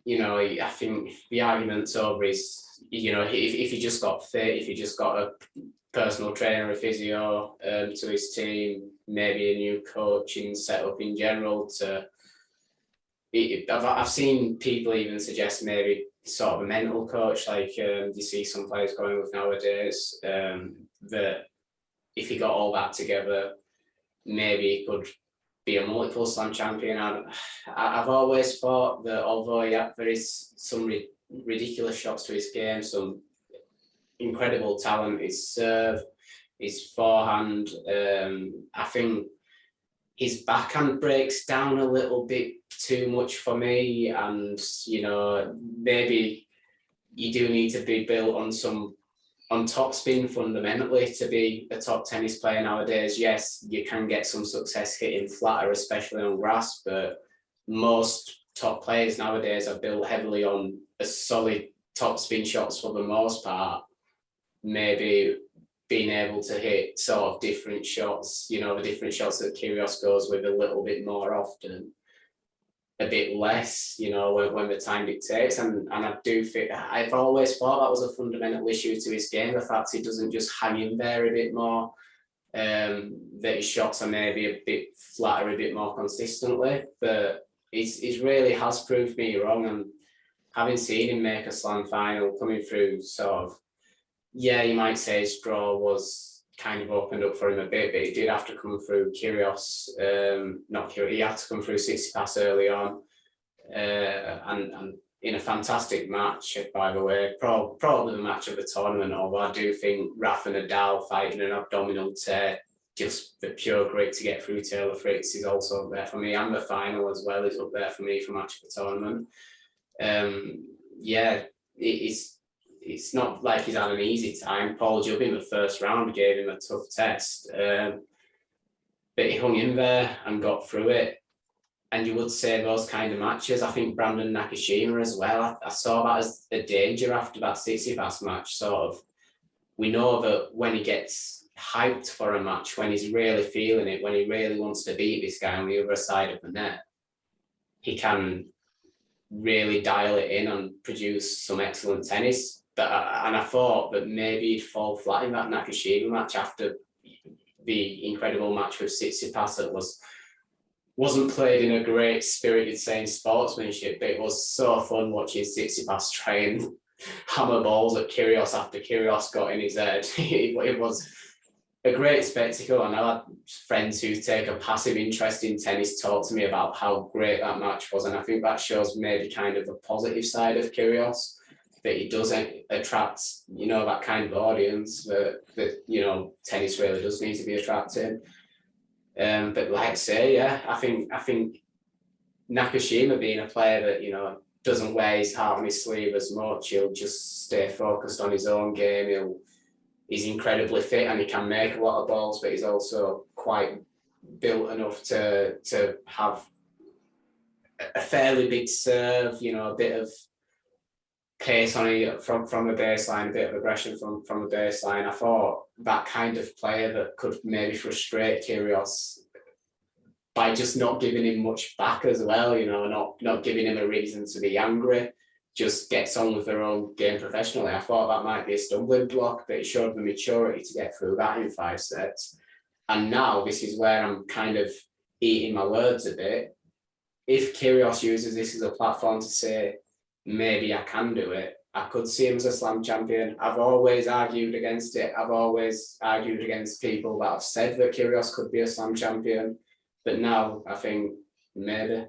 I think the argument's over is, if he just got fit, if he just got a personal trainer, a physio to his team, maybe a new coaching setup in general. I've seen people even suggest maybe sort of a mental coach, like you see some players going with nowadays, that if he got all that together, maybe he could be a multiple slam champion. I've always thought that although there is some ridiculous shots to his game, some incredible talent, his serve, his forehand, I think his backhand breaks down a little bit too much for me, and maybe you do need to be built on top spin fundamentally to be a top tennis player nowadays. Yes, you can get some success hitting flatter, especially on grass, but most top players nowadays are built heavily on a solid top spin shots for the most part. Maybe being able to hit sort of different shots, the different shots that Kyrgios goes with a little bit more often, a bit less, when the time dictates. And I do think, I've always thought that was a fundamental issue to his game, the fact he doesn't just hang in there a bit more, that his shots are maybe a bit flatter, a bit more consistently. But he's really has proved me wrong. And having seen him make a slam final, coming through sort of, yeah, you might say his draw was kind of opened up for him a bit, but he did have to come through Kyrgios, he had to come through Tsitsipas early on, and in a fantastic match, by the way, probably the match of the tournament, although I do think Rafa Nadal fighting an abdominal tear, just the pure grit to get through Taylor Fritz is also up there for me, and the final as well is up there for me for match of the tournament. It's not like he's had an easy time. Paul Jubb in the first round gave him a tough test, but he hung in there and got through it. And you would say those kind of matches, I think Brandon Nakashima as well, I saw that as a danger after that Tsitsipas match. Sort of, we know that when he gets hyped for a match, when he's really feeling it, when he really wants to beat this guy on the other side of the net, he can really dial it in and produce some excellent tennis. And I thought that maybe he'd fall flat in that Nakashima match after the incredible match with Tsitsipas that was wasn't played in a great spirited, sane sportsmanship, but it was so fun watching Tsitsipas try and hammer balls at Kyrgios after Kyrgios got in his head. It was a great spectacle, and I had friends who take a passive interest in tennis talk to me about how great that match was, and I think that shows maybe kind of the positive side of Kyrgios, that he does attract, you know, that kind of audience that you know, tennis really does need to be attracting. But like I say, yeah, I think Nakashima, being a player that, you know, doesn't wear his heart on his sleeve as much, he'll just stay focused on his own game. He's incredibly fit and he can make a lot of balls, but he's also quite built enough to have a fairly big serve, you know, a bit of pace on it from a baseline, a bit of aggression from a baseline. I thought that kind of player that could maybe frustrate Kyrgios by just not giving him much back as well, you know, not giving him a reason to be angry, just gets on with their own game professionally. I thought that might be a stumbling block, but it showed the maturity to get through that in 5 sets. And now this is where I'm kind of eating my words a bit. If Kyrgios uses this as a platform to say, maybe I can do it, I could see him as a slam champion. I've always argued against it. I've always argued against people that have said that Kyrgios could be a slam champion. But now I think maybe.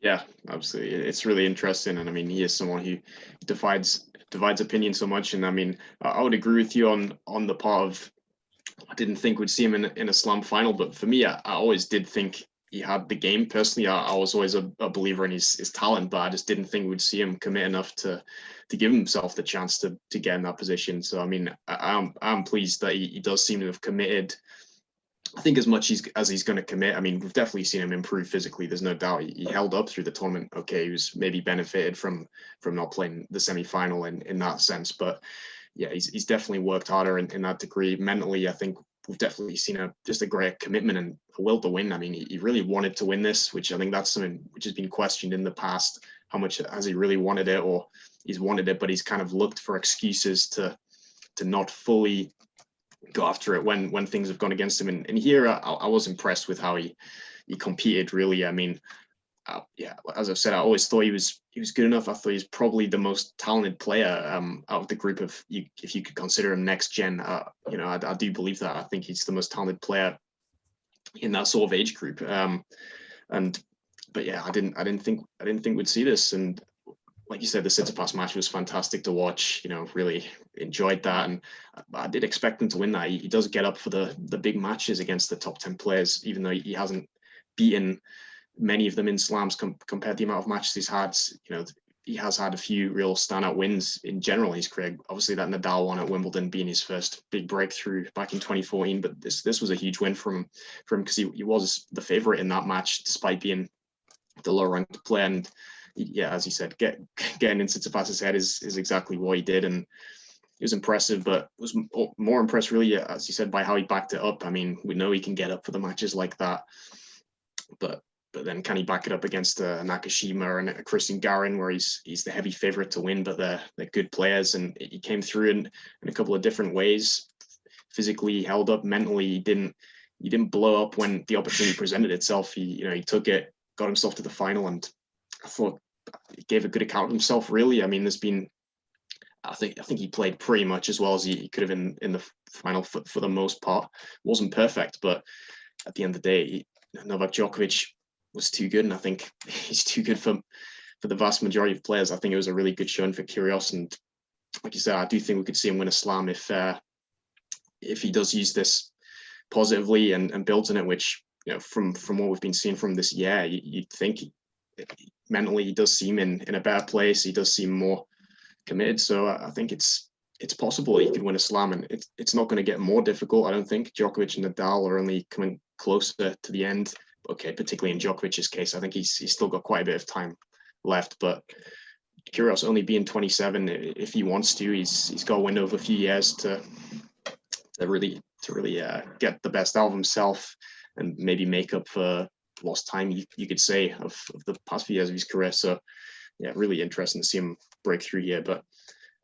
Yeah, absolutely. It's really interesting. And I mean, he is someone who divides opinion so much. And I mean, I would agree with you on the part of, I didn't think we'd see him in a slam final. But for me, I always did think he had the game. Personally, I was always a believer in his talent, but I just didn't think we'd see him commit enough to give himself the chance to get in that position. So, I mean, I'm pleased that he does seem to have committed, I think, as much as he's going to commit. I mean, we've definitely seen him improve physically. There's no doubt. He held up through the tournament. Okay, he was maybe benefited from not playing the semi-final in that sense. But yeah, he's definitely worked harder in that degree. Mentally, I think we've definitely seen just a great commitment and a will to win. I mean, he really wanted to win this, which I think that's something which has been questioned in the past. How much has he really wanted it, or he's wanted it, but he's kind of looked for excuses to not fully go after it when things have gone against him. And here, I was impressed with how he competed. Really, I mean, yeah, as I've said, I always thought he was good enough. I thought he's probably the most talented player out of the group of, if you could consider him next gen. You know, I do believe that. I think he's the most talented player in that sort of age group. But yeah, I didn't think we'd see this. And like you said, the Tsitsipas match was fantastic to watch. You know, really enjoyed that, and I did expect him to win that. He does get up for the big matches against the top 10 players, even though he hasn't beaten many of them in slams compared to the amount of matches he's had. You know, he has had a few real standout wins in general in his career. Obviously, that Nadal one at Wimbledon being his first big breakthrough back in 2014, but this was a huge win for him because he was the favorite in that match despite being the lower ranked player. And yeah, as you said, getting into Tsitsipas's head is exactly what he did, and it was impressive. But was more impressed, really, as you said, by how he backed it up. I mean, we know he can get up for the matches like that, but then can he back it up against a Nakashima and a Christian Garin, where he's the heavy favorite to win, but they're good players, and he came through in a couple of different ways. Physically, he held up. Mentally, he didn't blow up when the opportunity presented itself. He took it, got himself to the final, and I thought he gave a good account of himself, really. I mean, I think he played pretty much as well as he could have in the final for the most part. Wasn't perfect, but at the end of the day, Novak Djokovic was too good, and I think he's too good for the vast majority of players. I think it was a really good showing for Kyrgios, and like you said, I do think we could see him win a slam if he does use this positively and builds on it, which, you know, from what we've been seeing from this year, you'd think mentally he does seem in a better place. He does seem more committed. So I think it's possible he could win a slam, and it's not going to get more difficult. I don't think Djokovic and Nadal are only coming closer to the end. Okay, particularly in Djokovic's case, I think he's still got quite a bit of time left. But Kyrgios only being 27, if he wants to, he's got a window of a few years to really get the best out of himself and maybe make up for lost time, you could say, of the past few years of his career. So yeah, really interesting to see him break through here. But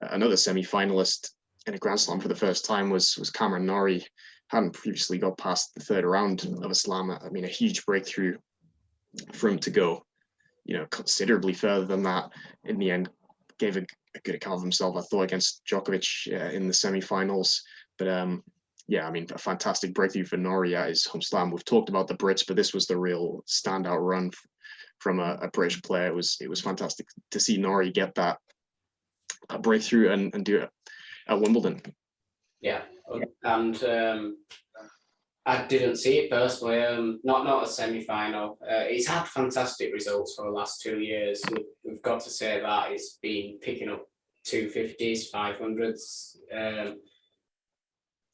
another semi-finalist in a Grand Slam for the first time was Cameron Nori. hadn't previously got past the third round of a slam. I mean, a huge breakthrough for him to go, considerably further than that. In the end, gave a good account of himself, I thought, against Djokovic in the semi-finals. But yeah, I mean, a fantastic breakthrough for Nori at his home slam. We've talked about the Brits, but this was the real standout run from a British player. It was fantastic to see Nori get that breakthrough and do it at Wimbledon. Yeah, and I didn't see it personally. Not a semi-final. He's had fantastic results for the last 2 years. We've got to say that he's been picking up 250s, 500s,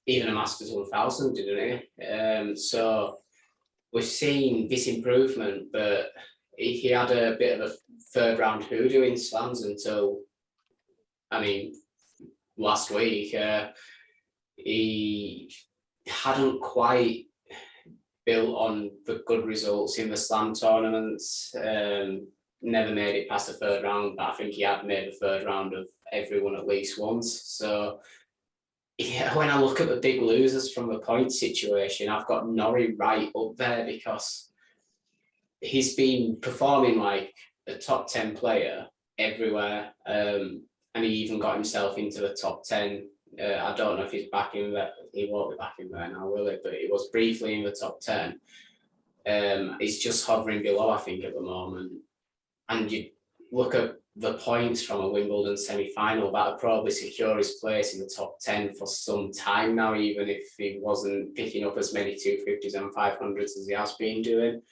even a Masters 1000, didn't he? So we've seen this improvement, but he had a bit of a third round hoodoo in slams until, I mean, last week. He hadn't quite built on the good results in the slam tournaments. Never made it past the third round, but I think he had made the third round of everyone at least once. So yeah, when I look at the big losers from the point situation, I've got Nori right up there because he's been performing like a top 10 player everywhere. And he even got himself into the top 10. I don't know if he's back in there. He won't be back in there now, will it? But he was briefly in the top 10. He's just hovering below, I think, at the moment. And you look at the points from a Wimbledon semi-final, that'll probably secure his place in the top 10 for some time now, even if he wasn't picking up as many 250s and 500s as he has been doing.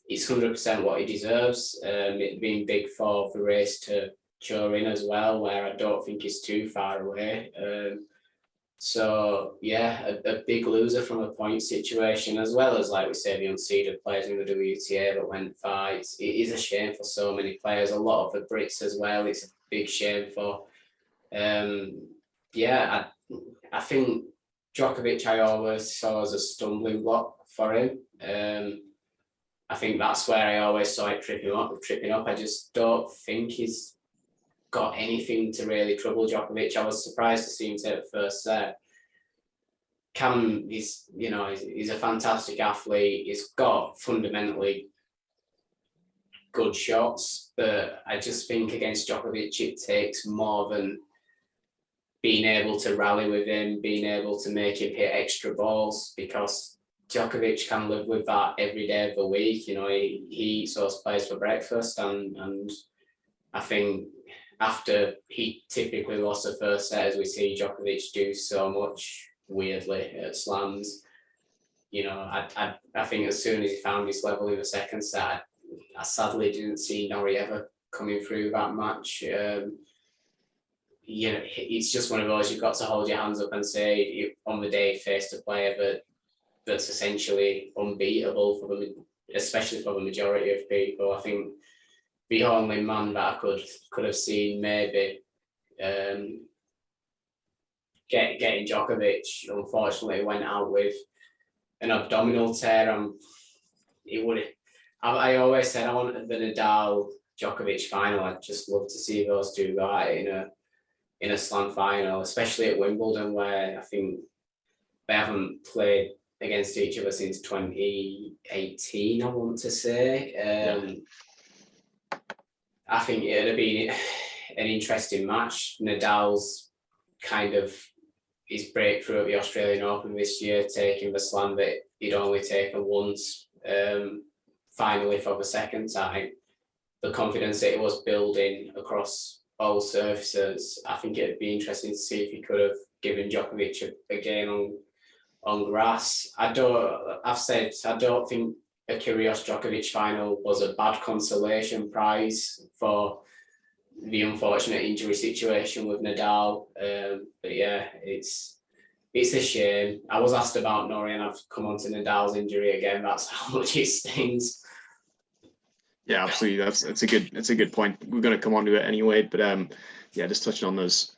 It's 100% what he deserves. It'd been big for the race to Turin as well, where I don't think he's too far away. So yeah, a big loser from a point situation, as well as, like we say, the unseeded players in the WTA that went far. It is a shame for so many players. A lot of the Brits as well. It's a big shame for. Yeah, I think Djokovic I always saw as a stumbling block for him. I think that's where I always saw it tripping up. I just don't think he's got anything to really trouble Djokovic. I was surprised to see him take the first set. He's a fantastic athlete. He's got fundamentally good shots, but I just think against Djokovic it takes more than being able to rally with him, being able to make him hit extra balls, because Djokovic can live with that every day of the week. He eats those players for breakfast, and I think after he typically lost the first set, as we see Djokovic do so much weirdly at slams, I think as soon as he found his level in the second set, I sadly didn't see Nori ever coming through that match. It's just one of those, you've got to hold your hands up and say on the day faced a player that's essentially unbeatable especially for the majority of people. I think the only man that I could have seen maybe getting Djokovic, unfortunately, went out with an abdominal tear. I always said I wanted the Nadal Djokovic final. I'd just love to see those two go at it in a slam final, especially at Wimbledon, where I think they haven't played against each other since 2018, I want to say. I think it'd have been an interesting match. Nadal's kind of his breakthrough at the Australian Open this year, taking the slam that he'd only taken once, finally for the second time. The confidence that he was building across all surfaces, I think it'd be interesting to see if he could have given Djokovic a game on grass. I've said I don't think a Kyrgios Djokovic final was a bad consolation prize for the unfortunate injury situation with Nadal. But yeah, it's a shame. I was asked about Nori, and I've come on to Nadal's injury again. That's how much it stings. Yeah, absolutely. That's a good point. We're going to come on to it anyway, but yeah, just touching on those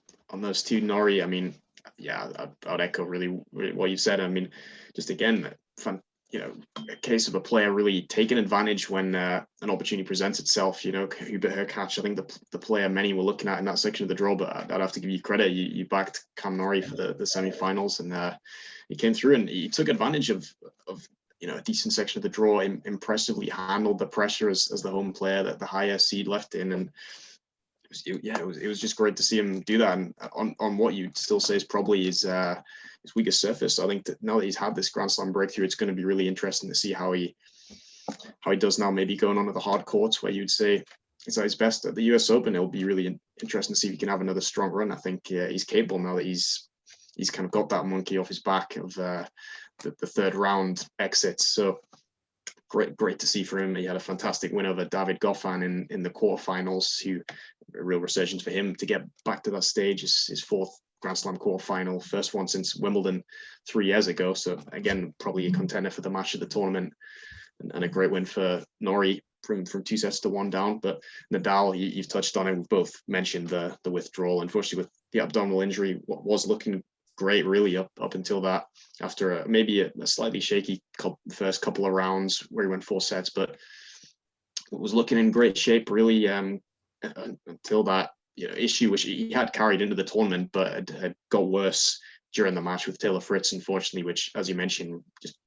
two, Nori. I mean, yeah, I would echo really what you said. I mean, just again, a case of a player really taking advantage when an opportunity presents itself. Hubert Hurkacz, I think the player many were looking at in that section of the draw, but I'd have to give you credit. You backed Cam Nori for the semi-finals, and he came through and he took advantage of a decent section of the draw. Impressively handled the pressure as the home player, that the higher seed left in, and it was just great to see him do that. And on what you still say is probably his weakest surface. So I think that now that he's had this Grand Slam breakthrough, it's going to be really interesting to see how he does now, maybe going on to the hard courts where you'd say it's at his best. At the US Open, it'll be really interesting to see if he can have another strong run. I think he's capable now that he's kind of got that monkey off his back of the third round exits. So great to see for him. He had a fantastic win over David Goffin in the quarterfinals, who a real resurgence for him to get back to that stage. His fourth Grand Slam quarterfinal, first one since Wimbledon 3 years ago. So again, probably a contender for the match of the tournament, and a great win for Nori from 2-1 down. But Nadal, you've touched on it. We've both mentioned the withdrawal. Unfortunately, with the abdominal injury, what was looking great really up until that, after maybe a slightly shaky first couple of rounds where he went 4 sets, but was looking in great shape really until that issue, which he had carried into the tournament, but had got worse during the match with Taylor Fritz, unfortunately, which, as you mentioned, just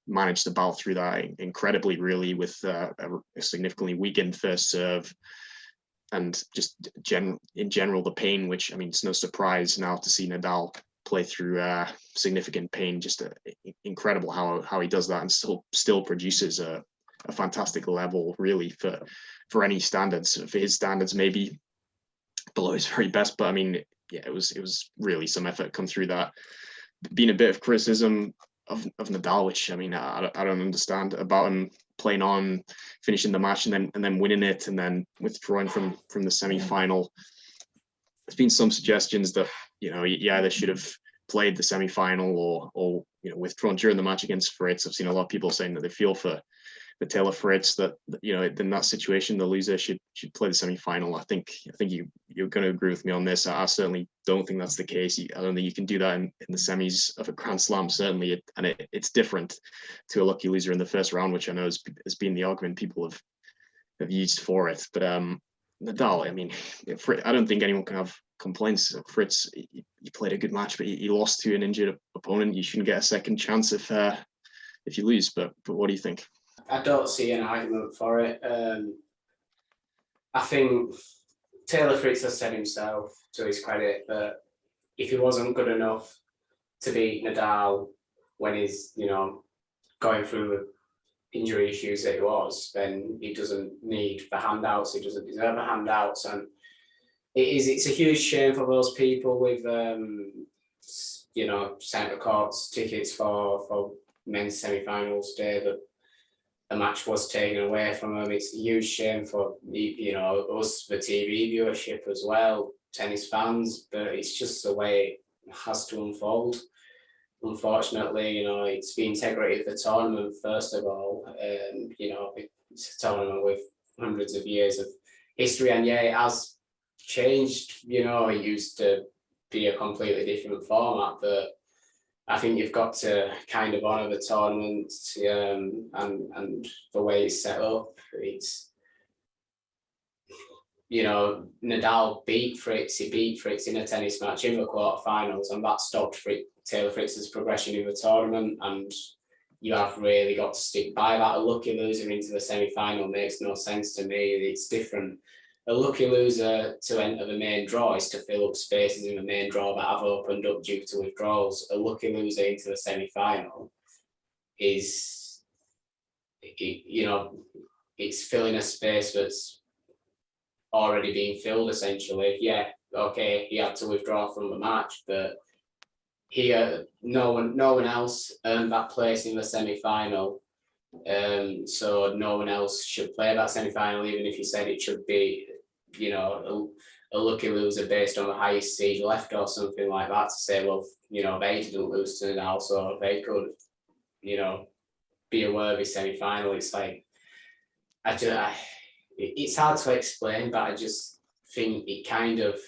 managed to battle through that incredibly, really, with a significantly weakened first serve. And just in general, the pain, which, I mean, it's no surprise now to see Nadal play through significant pain. Just incredible how he does that and still produces a fantastic level, really, for any standards. For his standards, maybe below his very best, but I mean, yeah, it was really some effort come through that. Being a bit of criticism of Nadal, which, I mean, I don't understand about him playing on, finishing the match, and then winning it, and then withdrawing from the semi-final. There's been some suggestions that he either should have played the semi-final or withdrawn during the match against Fritz. I've seen a lot of people saying that they feel for Taylor Fritz, that in that situation the loser should play the semi-final. I think you're going to agree with me on this. I certainly don't think that's the case. I don't think you can do that in the semis of a Grand Slam, certainly, it's different to a lucky loser in the first round, which I know has been the argument people have used for it. But Nadal, I mean, I don't think anyone can have complaints. Fritz, he played a good match, but he lost to an injured opponent. You shouldn't get a second chance if you lose. But what do you think? I don't see an argument for it. I think Taylor Fritz has said himself, to his credit, that if he wasn't good enough to beat Nadal when he's going through the injury issues that he was, then he doesn't need the handouts. He doesn't deserve the handouts, and it's a huge shame for those people with centre courts tickets for men's semi-finals day that the match was taken away from them. It's a huge shame for us, the TV viewership as well, tennis fans, but it's just the way it has to unfold. Unfortunately, it's the integrity of the tournament, first of all. It's a tournament with hundreds of years of history, and yeah, it has changed. It used to be a completely different format, but I think you've got to kind of honour the tournament and the way it's set up. It's, Nadal beat Fritz. He beat Fritz in a tennis match in the quarterfinals, and that stopped Taylor Fritz's progression in the tournament. And you have really got to stick by that. A lucky loser into the semi-final makes no sense to me. It's different. A lucky loser to enter the main draw is to fill up spaces in the main draw that have opened up due to withdrawals. A lucky loser into the semi-final is, it's filling a space that's already being filled, essentially. Yeah, okay, he had to withdraw from the match, but here no one else earned that place in the semi-final. So no one else should play that semi-final, even if you said it should be, a lucky loser based on the highest seed left or something like that, to say, well, they didn't lose to Nadal, so they could, be a worthy semi-final. It's like, it's hard to explain, but I just think it kind of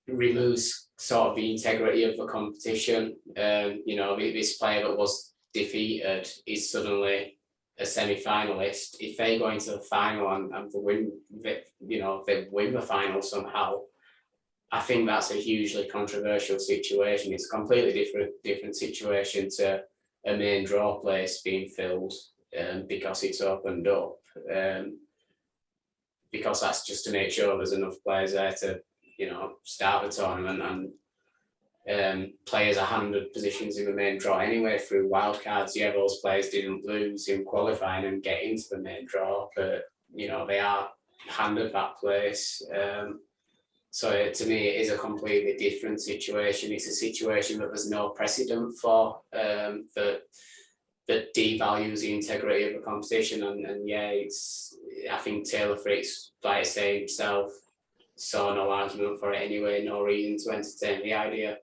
removes sort of the integrity of the competition. This player that was defeated is suddenly a semi-finalist, if they go into the final and they win the final somehow, I think that's a hugely controversial situation. It's a completely different situation to a main draw place being filled because it's opened up. Because that's just to make sure there's enough players there to, start the tournament, and players are handed positions in the main draw anyway through wildcards. Yeah, those players didn't lose in qualifying and get into the main draw, but they are handed that place. So to me, it is a completely different situation. It's a situation that there's no precedent for, that devalues the integrity of the competition. And yeah, I think Taylor Fritz, like I say himself, saw no argument for it anyway, no reason to entertain the idea.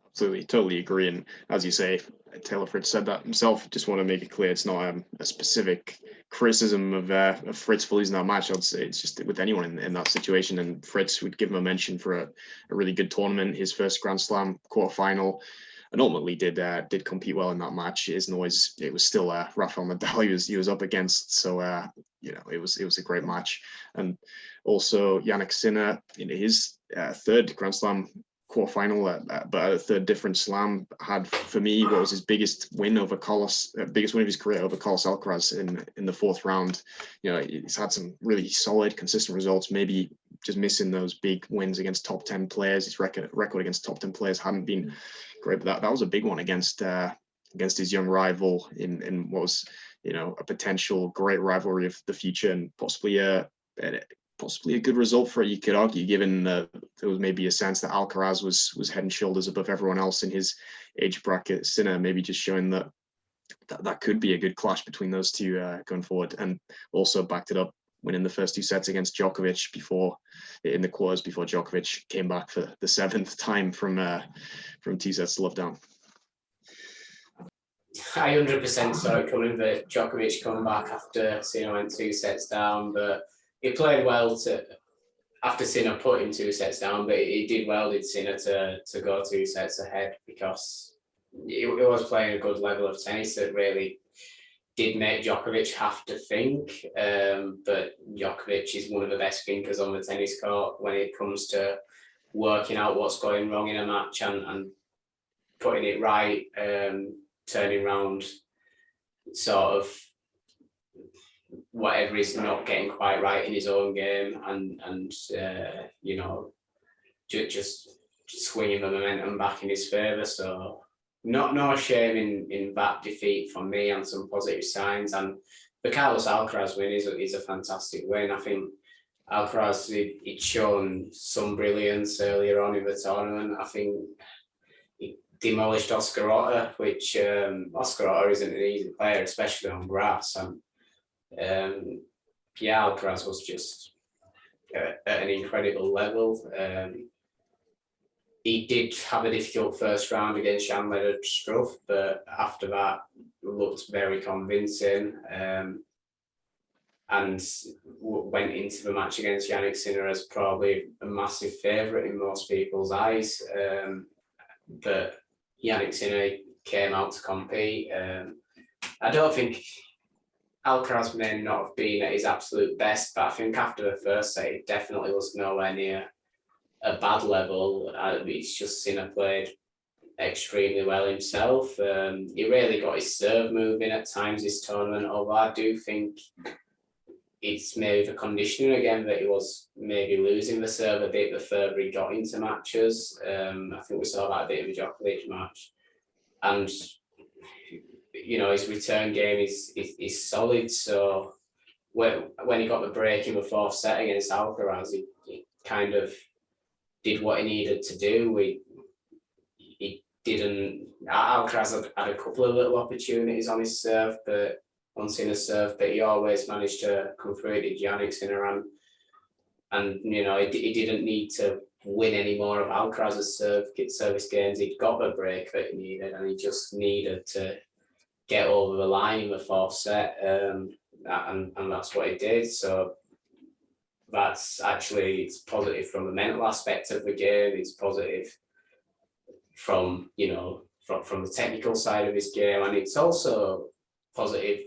Absolutely, totally agree. And as you say, Taylor Fritz said that himself. Just want to make it clear, it's not a specific criticism of Fritz for losing that match. I'd say it's just with anyone in that situation. And Fritz would give him a mention for a really good tournament, his first Grand Slam quarterfinal, and ultimately did compete well in that match. It was still Rafael Nadal he was up against. So it was a great match. And also Jannik Sinner in his third Grand Slam quarterfinal, but a third different slam, had for me what was his biggest win of his career over Carlos Alcaraz in the fourth round. He's had some really solid, consistent results. Maybe just missing those big wins against top 10 players. His record against top 10 players hadn't been great, but that was a big one against his young rival in what was a potential great rivalry of the future, and possibly a good result for it, you could argue, given there was maybe a sense that Alcaraz was head and shoulders above everyone else in his age bracket. Sinner maybe just showing that could be a good clash between those two going forward, and also backed it up winning the first two sets against Djokovic in the quarters before Djokovic came back for the seventh time from 2 sets to love down. I 100% saw it coming, that Djokovic coming back after Sinner went 2 sets down, but he played well after Sinner put him 2 sets down, but he did well, did Sinner, to go 2 sets ahead, because he was playing a good level of tennis that really did make Djokovic have to think. But Djokovic is one of the best thinkers on the tennis court when it comes to working out what's going wrong in a match and putting it right, turning around sort of whatever is not getting quite right in his own game, and just swinging the momentum back in his favour. So no shame in that defeat for me, and some positive signs. And the Carlos Alcaraz win is a fantastic win. I think Alcaraz, he'd shown some brilliance earlier on in the tournament. I think he demolished Oscar Otter, which Oscar Otter isn't an easy player, especially on grass. And Alcaraz was just at an incredible level. He did have a difficult first round against Jan-Lennard Struff, but after that looked very convincing, and went into the match against Jannik Sinner as probably a massive favourite in most people's eyes. But Jannik Sinner came out to compete. I don't think Alcaraz may not have been at his absolute best, but I think after the first set, it definitely was nowhere near a bad level. It's just Sinner played extremely well himself. He really got his serve moving at times this tournament, although I do think it's maybe the conditioning again that he was maybe losing the serve a bit the further he got into matches. I think we saw that a bit in the Djokovic match. And his return game is solid. So when he got the break in the fourth set against Alcaraz, he kind of did what he needed to do. He didn't. Alcaraz had a couple of little opportunities on his serve, but on Sinner's serve, but he always managed to come through it. Did Jannik Sinner, and he didn't need to win any more of Alcaraz's service games. He'd got the break that he needed, and he just needed to get over the line in the fourth set, and that's what he did. So that's actually, it's positive from the mental aspect of the game. It's positive from from the technical side of his game, and it's also positive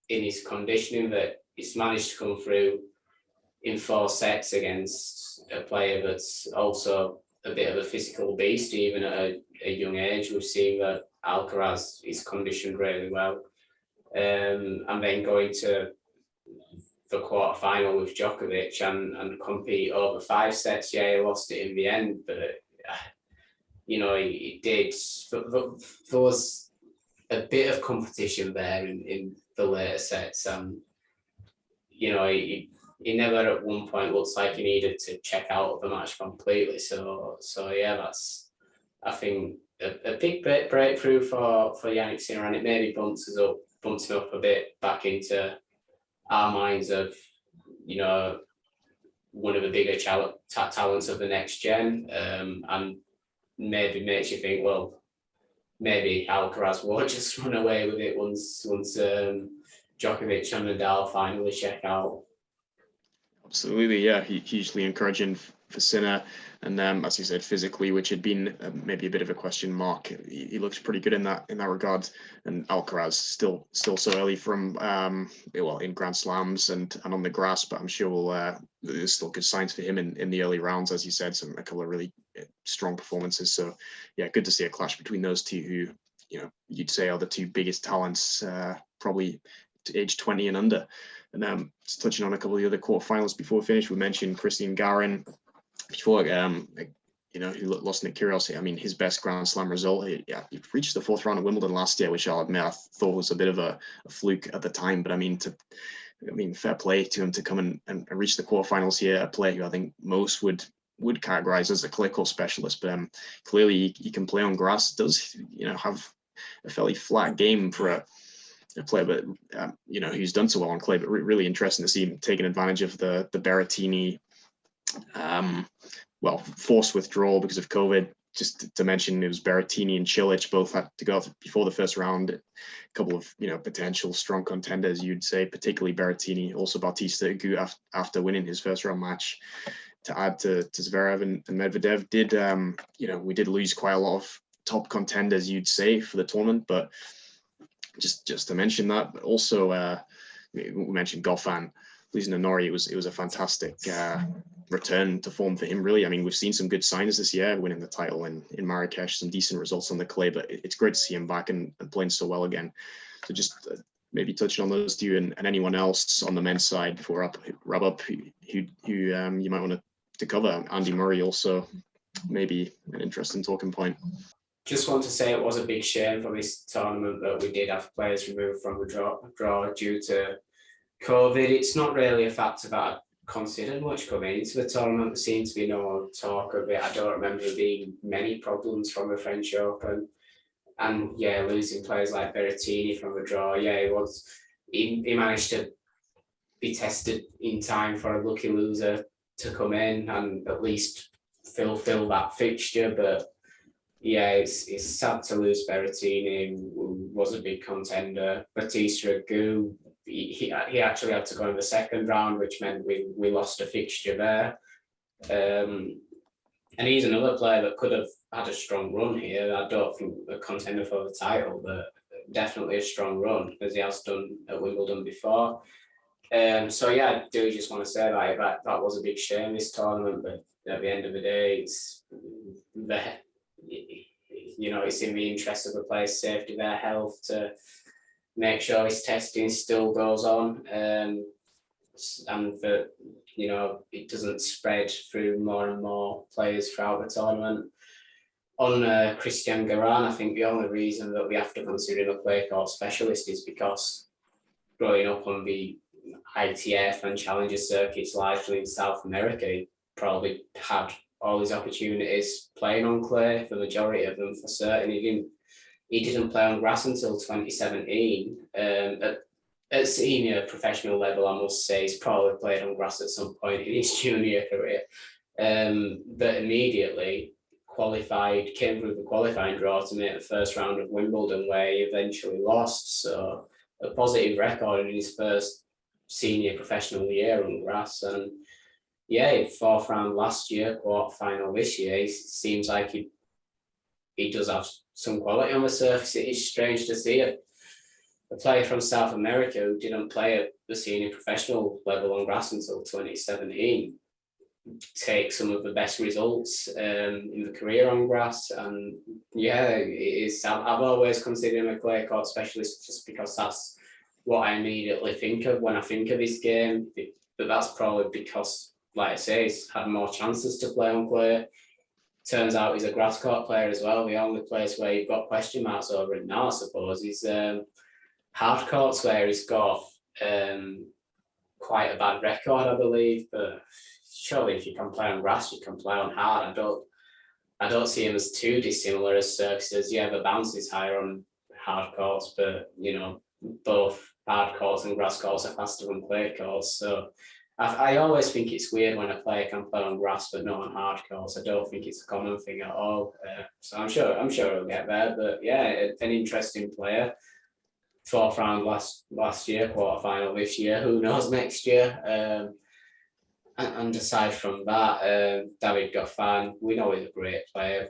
in his conditioning that he's managed to come through in 4 sets against a player that's also a bit of a physical beast, even at a young age. We've seen that Alcaraz is conditioned really well. And then going to the quarter-final with Djokovic and compete over 5 sets. Yeah, he lost it in the end, but he did. There was a bit of competition there in the later sets, and he never at one point looks like he needed to check out of the match completely. So yeah, that's, I think, a big breakthrough for Jannik Sinner, and it maybe bumps him up a bit back into our minds of one of the bigger talents of the next gen, and maybe makes you think, well, maybe Alcaraz will just run away with it once Djokovic and Nadal finally check out. Absolutely, yeah. Hugely encouraging for Sinner, and as you said, physically, which had been maybe a bit of a question mark, he looks pretty good in that regard. And Alcaraz still so early from in Grand Slams and on the grass, but I'm sure there's still good signs for him in the early rounds, as you said, a couple of really strong performances. So yeah, good to see a clash between those two, who you'd say are the 2 biggest talents, probably to age 20 and under. And just touching on a couple of the other quarterfinals before we finish, we mentioned Christian Garin before, who lost Nick Kyrgios. I mean, his best Grand Slam result. He reached the 4th round of Wimbledon last year, which I'll admit I thought was a bit of a fluke at the time. But I mean, fair play to him to come and reach the quarterfinals here. A player who I think most would categorize as a clay court specialist, but clearly he can play on grass. Does have a fairly flat game for a player, but who's done so well on clay. But really interesting to see him taking advantage of the Berrettini forced withdrawal because of COVID. Just to mention, it was Berrettini and Cilic both had to go before the first round. A couple of potential strong contenders, you'd say, particularly Berrettini. Also Bautista Agut after winning his first round match. To add to Zverev and Medvedev, we did lose quite a lot of top contenders, you'd say, for the tournament. But just to mention that, but also we mentioned Goffin losing to Nori. It was a fantastic return to form for him, really. I mean, we've seen some good signs this year, winning the title in Marrakesh, some decent results on the clay, but it's great to see him back and playing so well again. So just maybe touching on those 2 and anyone else on the men's side before wrap up who you might want to cover. Andy Murray also maybe an interesting talking point. Just want to say it was a big shame for this tournament that we did have players removed from the draw due to COVID. It's not really a factor that I considered much coming into the tournament. There seemed to be no talk of it. I don't remember there being many problems from the French Open. And yeah, losing players like Berrettini from the draw. Yeah, he managed to be tested in time for a lucky loser to come in and at least fill that fixture. But yeah, it's sad to lose Berrettini, who was a big contender. Bautista Agut, he actually had to go in the 2nd round, which meant we lost a fixture there. And he's another player that could have had a strong run here. I don't think a contender for the title, but definitely a strong run, as he has done at Wimbledon before. So yeah, I do just want to say that was a big shame, this tournament, but at the end of the day, it's in the interest of the players' safety, their health, to make sure this testing still goes on, and that it doesn't spread through more and more players throughout the tournament. On Christian Garin, I think the only reason that we have to consider him a clay court specialist is because growing up on the ITF and Challenger circuits largely in South America, he probably had all his opportunities playing on clay, the majority of them for certain. He didn't play on grass until 2017. At senior professional level, I must say, he's probably played on grass at some point in his junior career. But immediately came through the qualifying draw to make the 1st round of Wimbledon, where he eventually lost. So a positive record in his first senior professional year on grass. And yeah, 4th round last year, quarter-final this year. He seems like he he does have some quality on the surface. It is strange to see a player from South America who didn't play at the senior professional level on grass until 2017 take some of the best results in the career on grass. And yeah, it is. I've always considered him a clay court specialist just because that's what I immediately think of when I think of his game. But that's probably because, like I say, he's had more chances to play on clay. Turns out he's a grass court player as well. The only place where you've got question marks over it now, I suppose, is hard courts, where he's got quite a bad record, I believe. But surely, if you can play on grass, you can play on hard. I don't see him as too dissimilar as surfaces. Yeah, the bounce is higher on hard courts, but both hard courts and grass courts are faster than clay courts. So I always think it's weird when a player can play on grass but not on hard courts. I don't think it's a common thing at all. So I'm sure he'll get there. But yeah, an interesting player. 4th round last year, quarterfinal this year. Who knows next year? And aside from that, David Goffin, we know he's a great player.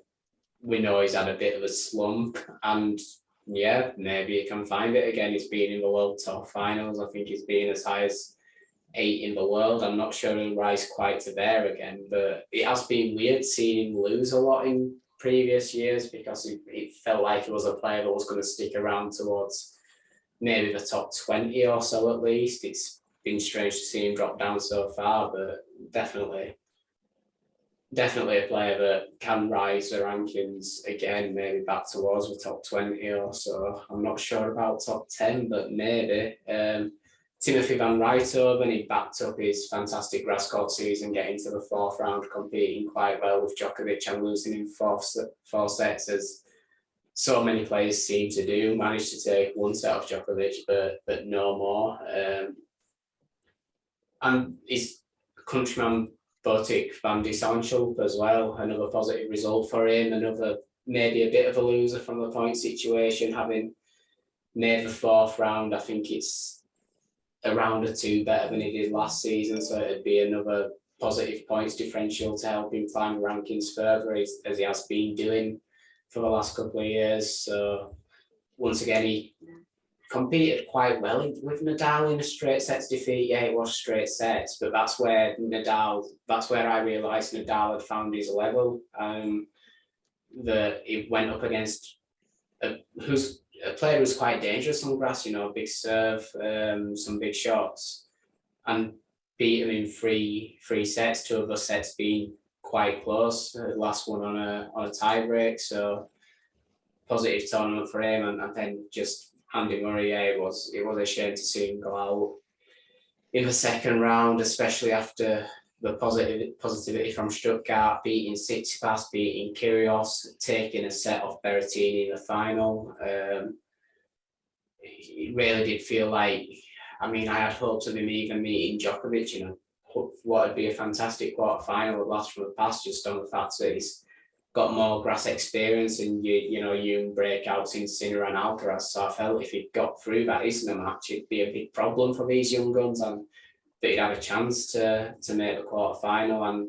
We know he's had a bit of a slump, and yeah, maybe he can find it again. He's been in the World Tour finals. I think he's been as high as 8 in the world. I'm not sure he'll rise quite to there again, but it has been weird seeing him lose a lot in previous years because it felt like he was a player that was going to stick around towards maybe the top 20 or so at least. It's been strange to see him drop down so far, but definitely a player that can rise the rankings again, maybe back towards the top 20 or so. I'm not sure about top 10, but maybe. Timothy van Rijthoven, he backed up his fantastic grass court season, getting to the 4th round, competing quite well with Djokovic and losing in four sets, as so many players seem to do. Managed to take one set off Djokovic, but no more. And his countryman Botic van de Zandschulp as well, another positive result for him, another maybe a bit of a loser from the point situation, having made the 4th round. I think it's a round or 2 better than he did last season, so it'd be another positive points differential to help him climb rankings further, as he has been doing for the last couple of years. So once again, he competed quite well with Nadal in a straight sets defeat. Yeah, it was straight sets, but that's where I realised Nadal had found his level. That he went up against a player who's quite dangerous on grass, big serve, some big shots, and beat him in three sets, 2 of the sets being quite close. The last one on a tie break, so positive tournament for him. And then just Andy Murray, it was a shame to see him go out in the 2nd round, especially after the positivity from Stuttgart, beating Tsitsipas, beating Kyrgios, taking a set off Berrettini in the final. It really did feel like, I had hopes of him even meeting Djokovic, what would be a fantastic quarterfinal at last from the past, just on the fact that he's got more grass experience and you breakouts in Sinner and Alcaraz. So I felt if he got through that Isner match, it'd be a big problem for these young guns, and that he'd have a chance to make the quarterfinal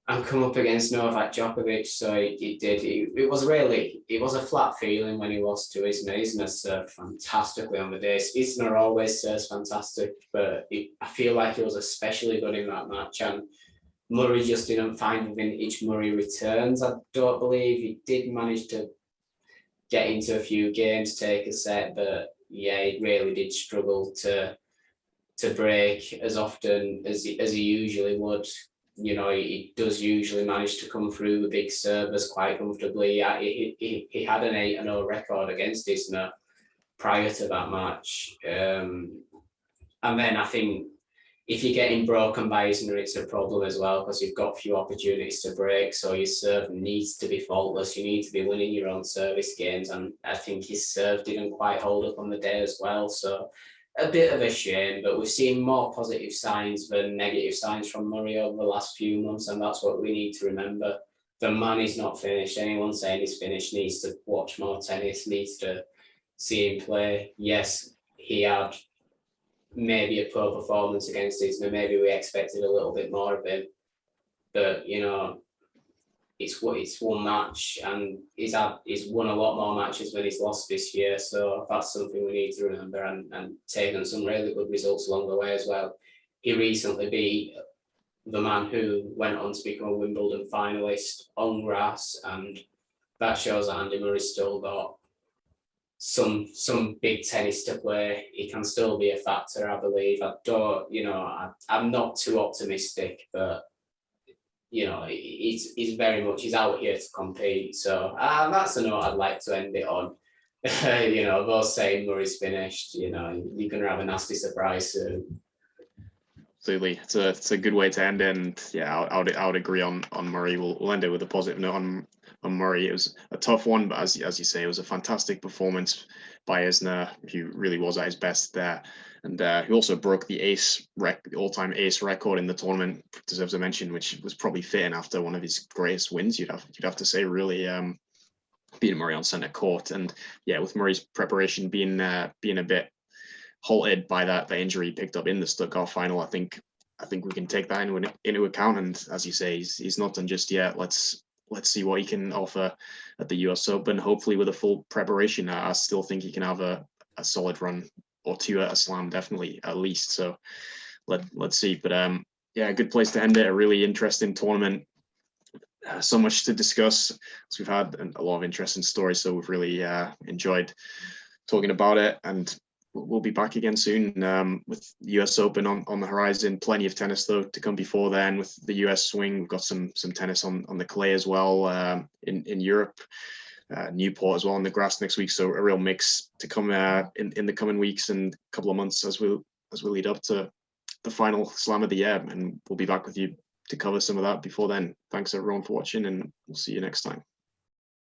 and come up against Novak Djokovic. So he did. It was a flat feeling when he lost to Isner. Isner served fantastically on the day. Isner always serves fantastic, but I feel like he was especially good in that match. And Murray just didn't find the vintage Murray returns. I don't believe he did manage to get into a few games, take a set, but yeah, he really did struggle to break as often as he usually would. He does usually manage to come through the big servers quite comfortably. Yeah, he had an 8-0 record against Isner prior to that match. And then I think if you're getting broken by Isner, it's a problem as well, because you've got few opportunities to break. So your serve needs to be faultless. You need to be winning your own service games. And I think his serve didn't quite hold up on the day as well. So a bit of a shame, but we've seen more positive signs than negative signs from Murray over the last few months. And that's what we need to remember. The man is not finished. Anyone saying he's finished needs to watch more tennis, needs to see him play. Yes, he had maybe a poor performance against Isner. Maybe we expected a little bit more of him. But, it's one match, and he's won a lot more matches than he's lost this year. So that's something we need to remember, and taken some really good results along the way as well. He recently beat the man who went on to become a Wimbledon finalist on grass, and that shows that Andy Murray's still got some big tennis to play. He can still be a factor, I believe. I'm not too optimistic, but he's very much, he's out here to compete. So that's a note I'd like to end it on. Those saying Murray's finished, you're gonna have a nasty surprise soon. Absolutely, it's a good way to end it. And yeah, I would agree on Murray. We'll end it with a positive note on Murray. It was a tough one, but as you say, it was a fantastic performance by Isner, who really was at his best there, and who also broke the all-time ace record in the tournament. Deserves a mention, which was probably fitting after one of his greatest wins. You'd have to say, really, beating Murray on centre court. And yeah, with Murray's preparation being a bit halted by that injury he picked up in the Stuttgart final, I think we can take that into account. And as you say, he's not done just yet. Let's see what he can offer at the US Open. Hopefully, with a full preparation, I still think he can have a solid run or two at a slam, definitely at least. So let's see. But yeah, a good place to end it. A really interesting tournament. So much to discuss, as we've had a lot of interesting stories. So we've really enjoyed talking about it, and we'll be back again soon with the US Open on the horizon. Plenty of tennis though to come before then with the US swing. We've got some tennis on the clay as well in Europe. Newport as well on the grass next week. So a real mix to come in the coming weeks and couple of months as we lead up to the final slam of the year. And we'll be back with you to cover some of that before then. Thanks everyone for watching, and we'll see you next time.